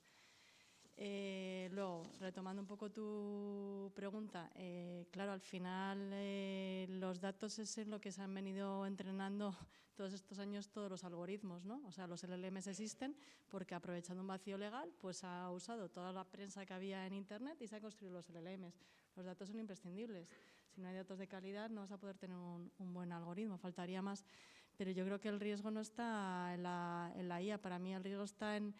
Luego, retomando un poco tu pregunta, claro, al final los datos es en lo que se han venido entrenando todos estos años todos los algoritmos, ¿no? O sea, los LLMs existen porque aprovechando un vacío legal, pues ha usado toda la prensa que había en Internet y se han construido los LLMs. Los datos son imprescindibles. Si no hay datos de calidad no vas a poder tener un buen algoritmo, faltaría más. Pero yo creo que el riesgo no está en la IA. Para mí el riesgo está en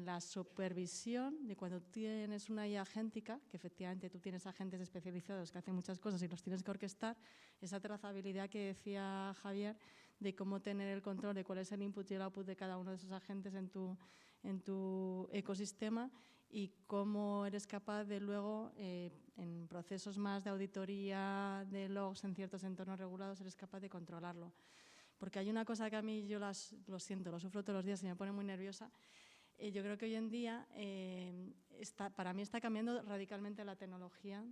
la supervisión de cuando tienes una IA agéntica, que efectivamente tú tienes agentes especializados que hacen muchas cosas y los tienes que orquestar, esa trazabilidad que decía Javier de cómo tener el control de cuál es el input y el output de cada uno de esos agentes en tu ecosistema y cómo eres capaz de luego, en procesos más de auditoría de logs en ciertos entornos regulados, eres capaz de controlarlo. Porque hay una cosa que a mí yo lo siento, lo sufro todos los días y me pone muy nerviosa. Yo creo que hoy en día para mí está cambiando radicalmente la tecnología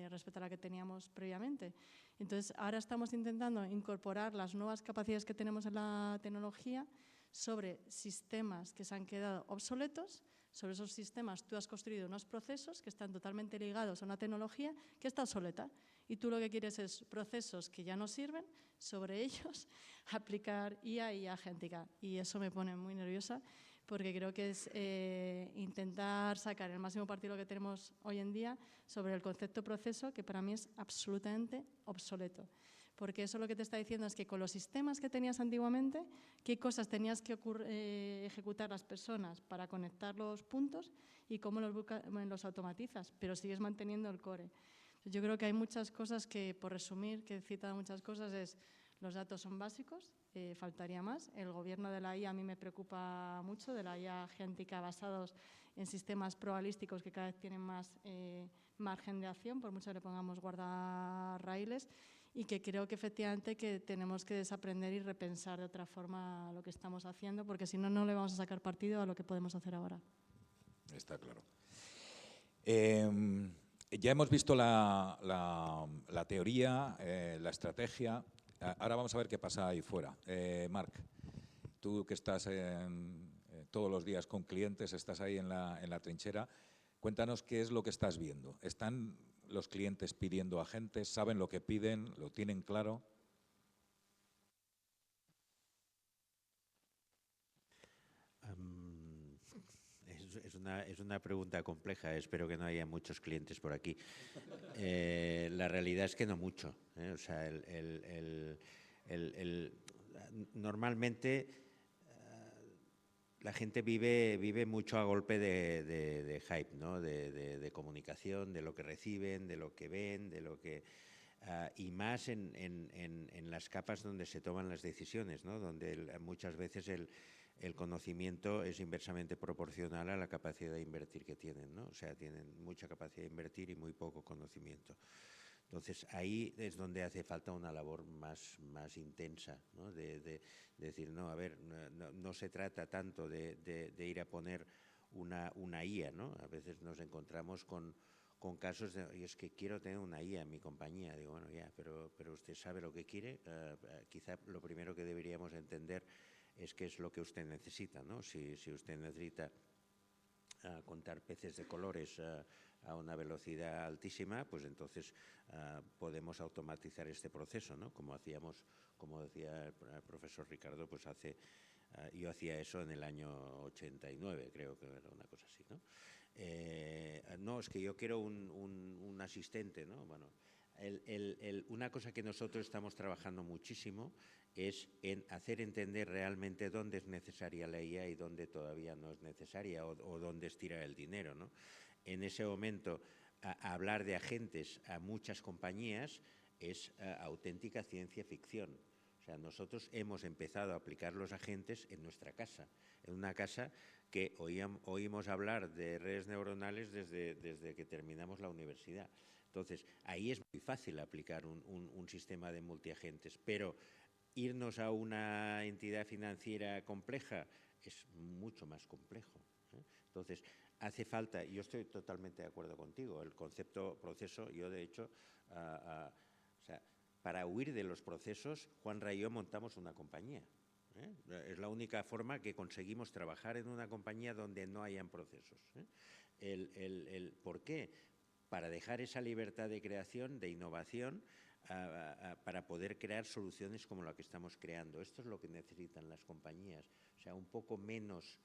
respecto a la que teníamos previamente. Entonces, ahora estamos intentando incorporar las nuevas capacidades que tenemos en la tecnología sobre sistemas que se han quedado obsoletos. Sobre esos sistemas tú has construido unos procesos que están totalmente ligados a una tecnología que está obsoleta. Y tú lo que quieres es procesos que ya no sirven, sobre ellos aplicar IA y agéntica. Y eso me pone muy nerviosa, porque creo que es intentar sacar el máximo partido que tenemos hoy en día sobre el concepto proceso, que para mí es absolutamente obsoleto. Porque eso lo que te está diciendo es que con los sistemas que tenías antiguamente, qué cosas tenías que ejecutar las personas para conectar los puntos y cómo los automatizas, pero sigues manteniendo el core. Yo creo que hay muchas cosas que, por resumir, que he citado muchas cosas, es los datos son básicos, faltaría más. El gobierno de la IA a mí me preocupa mucho, de la IA agéntica basados en sistemas probabilísticos que cada vez tienen más margen de acción, por mucho que le pongamos guardarraíles, y que creo que efectivamente que tenemos que desaprender y repensar de otra forma lo que estamos haciendo, porque si no, no le vamos a sacar partido a lo que podemos hacer ahora. Está claro. Ya hemos visto la teoría, la estrategia. Ahora vamos a ver qué pasa ahí fuera. Marc, tú que estás todos los días con clientes, estás ahí en la trinchera, cuéntanos qué es lo que estás viendo. ¿Están los clientes pidiendo agentes? ¿Saben lo que piden? ¿Lo tienen claro? Es una pregunta compleja, espero que no haya muchos clientes por aquí. La realidad es que no mucho. O sea, normalmente la gente vive mucho a golpe de hype, ¿no? De comunicación, de lo que reciben, de lo que ven, de lo que... y más en las capas donde se toman las decisiones, ¿no? Donde muchas veces el conocimiento es inversamente proporcional a la capacidad de invertir que tienen, ¿no? O sea, tienen mucha capacidad de invertir y muy poco conocimiento. Entonces, ahí es donde hace falta una labor más intensa, ¿no? De decir, no, a ver, no se trata tanto de ir a poner una IA, ¿no? A veces nos encontramos con con casos de, y es que quiero tener una IA en mi compañía. Digo, bueno, ya, pero usted sabe lo que quiere. Quizá lo primero que deberíamos entender es qué es lo que usted necesita, ¿no? Si usted necesita contar peces de colores a una velocidad altísima, pues entonces podemos automatizar este proceso, ¿no? Como hacíamos, como decía el profesor Ricardo, pues yo hacía eso en el año 89, creo que era una cosa así, ¿no? No, es que yo quiero un asistente, ¿no? Bueno, una cosa que nosotros estamos trabajando muchísimo es en hacer entender realmente dónde es necesaria la IA y dónde todavía no es necesaria o dónde estirar el dinero, ¿no? En ese momento, hablar de agentes a muchas compañías es auténtica ciencia ficción. O sea, nosotros hemos empezado a aplicar los agentes en nuestra casa, en una casa que oímos hablar de redes neuronales desde que terminamos la universidad. Entonces, ahí es muy fácil aplicar un sistema de multiagentes, pero irnos a una entidad financiera compleja es mucho más complejo, ¿eh? Entonces, hace falta, y yo estoy totalmente de acuerdo contigo, el concepto proceso, yo de hecho, o sea, para huir de los procesos, Juanra y yo montamos una compañía, ¿eh? Es la única forma que conseguimos trabajar en una compañía donde no hayan procesos, ¿eh? ¿Por qué? Para dejar esa libertad de creación, de innovación, para poder crear soluciones como la que estamos creando. Esto es lo que necesitan las compañías, o sea, un poco menos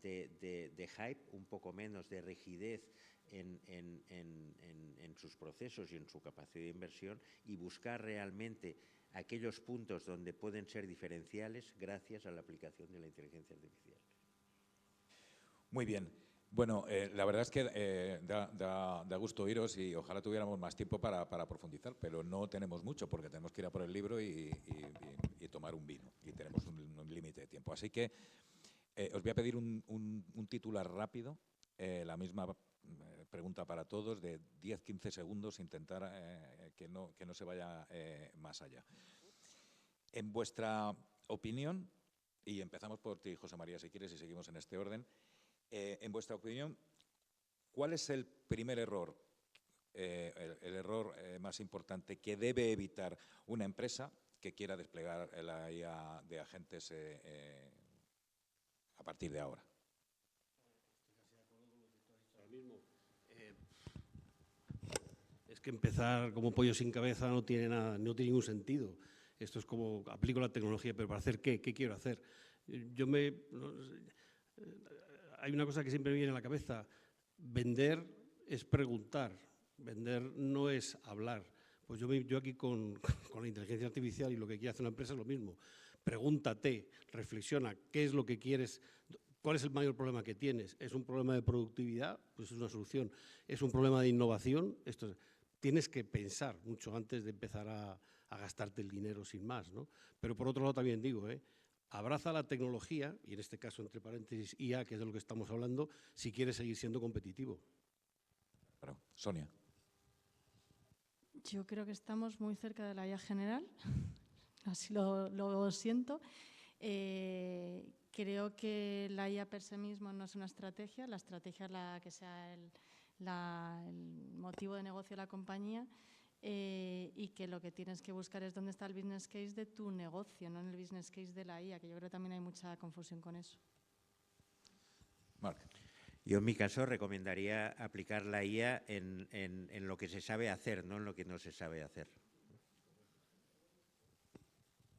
de hype, un poco menos de rigidez en sus procesos y en su capacidad de inversión, y buscar realmente aquellos puntos donde pueden ser diferenciales gracias a la aplicación de la inteligencia artificial. Muy bien. Bueno, la verdad es que da gusto oíros y ojalá tuviéramos más tiempo para profundizar, pero no tenemos mucho porque tenemos que ir a por el libro y tomar un vino y tenemos un límite de tiempo. Así que os voy a pedir un titular rápido, la misma pregunta para todos, de 10-15 segundos, intentar que no se vaya más allá. En vuestra opinión, y empezamos por ti, José María, si quieres, y seguimos en este orden, en vuestra opinión, ¿cuál es el primer error, el error más importante que debe evitar una empresa que quiera desplegar la IA de agentes a partir de ahora? Es que empezar como pollo sin cabeza no tiene ningún sentido. Esto es como aplico la tecnología, pero ¿para hacer qué? ¿Qué quiero hacer? Hay una cosa que siempre me viene a la cabeza. Vender es preguntar, vender no es hablar. Pues yo aquí con la inteligencia artificial y lo que quiere hacer una empresa es lo mismo. Pregúntate, reflexiona, ¿qué es lo que quieres? ¿Cuál es el mayor problema que tienes? ¿Es un problema de productividad? Pues es una solución. ¿Es un problema de innovación? Tienes que pensar mucho antes de empezar a gastarte el dinero sin más, ¿no? Pero por otro lado también digo, abraza la tecnología, y en este caso entre paréntesis IA, que es de lo que estamos hablando, si quieres seguir siendo competitivo. Claro. Sonia. Yo creo que estamos muy cerca de la IA general, así lo siento. Creo que la IA per se mismo no es una estrategia, la estrategia es la que sea el motivo de negocio de la compañía, y que lo que tienes que buscar es dónde está el business case de tu negocio, no en el business case de la IA, que yo creo que también hay mucha confusión con eso. Marc. Yo en mi caso recomendaría aplicar la IA en lo que se sabe hacer, no en lo que no se sabe hacer.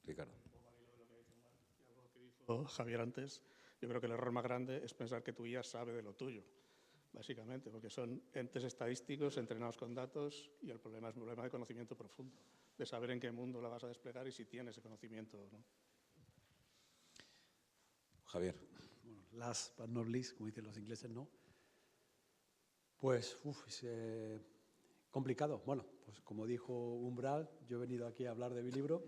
Ricardo. Javier antes, yo creo que el error más grande es pensar que tu IA sabe de lo tuyo, básicamente, porque son entes estadísticos entrenados con datos y el problema es un problema de conocimiento profundo, de saber en qué mundo la vas a desplegar y si tienes ese conocimiento o no. Javier. Bueno, last but not least, como dicen los ingleses, ¿no? Pues, es complicado. Bueno, pues como dijo Umbral, yo he venido aquí a hablar de mi libro.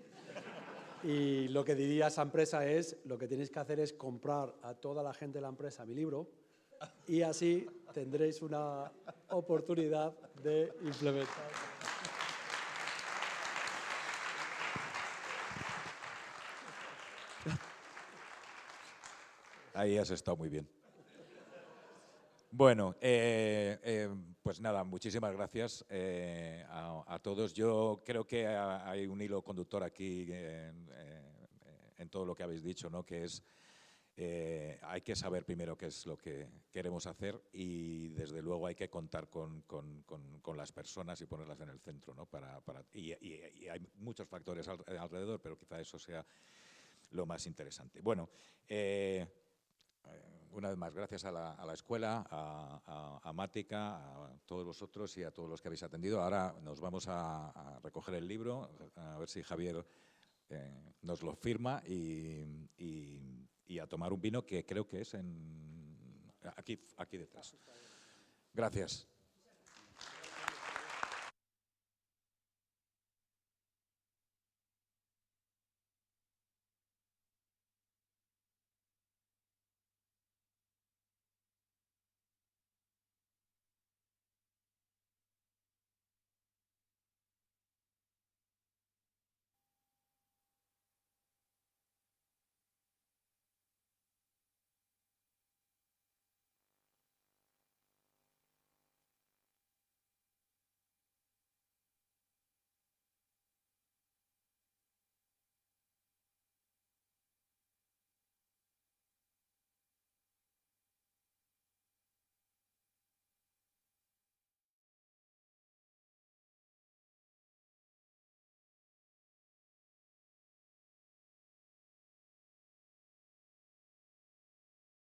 Y lo que diría esa empresa es, lo que tenéis que hacer es comprar a toda la gente de la empresa mi libro y así tendréis una oportunidad de implementar. Ahí has estado muy bien. Bueno, pues nada, muchísimas gracias a todos. Yo creo que hay un hilo conductor aquí en todo lo que habéis dicho, ¿no? Que es, hay que saber primero qué es lo que queremos hacer y desde luego hay que contar con las personas y ponerlas en el centro, ¿no? Y hay muchos factores alrededor, pero quizá eso sea lo más interesante. Bueno, una vez más, gracias a la escuela, a Mática, a todos vosotros y a todos los que habéis atendido. Ahora nos vamos a recoger el libro, a ver si Javier nos lo firma y a tomar un vino que creo que es aquí detrás. Gracias.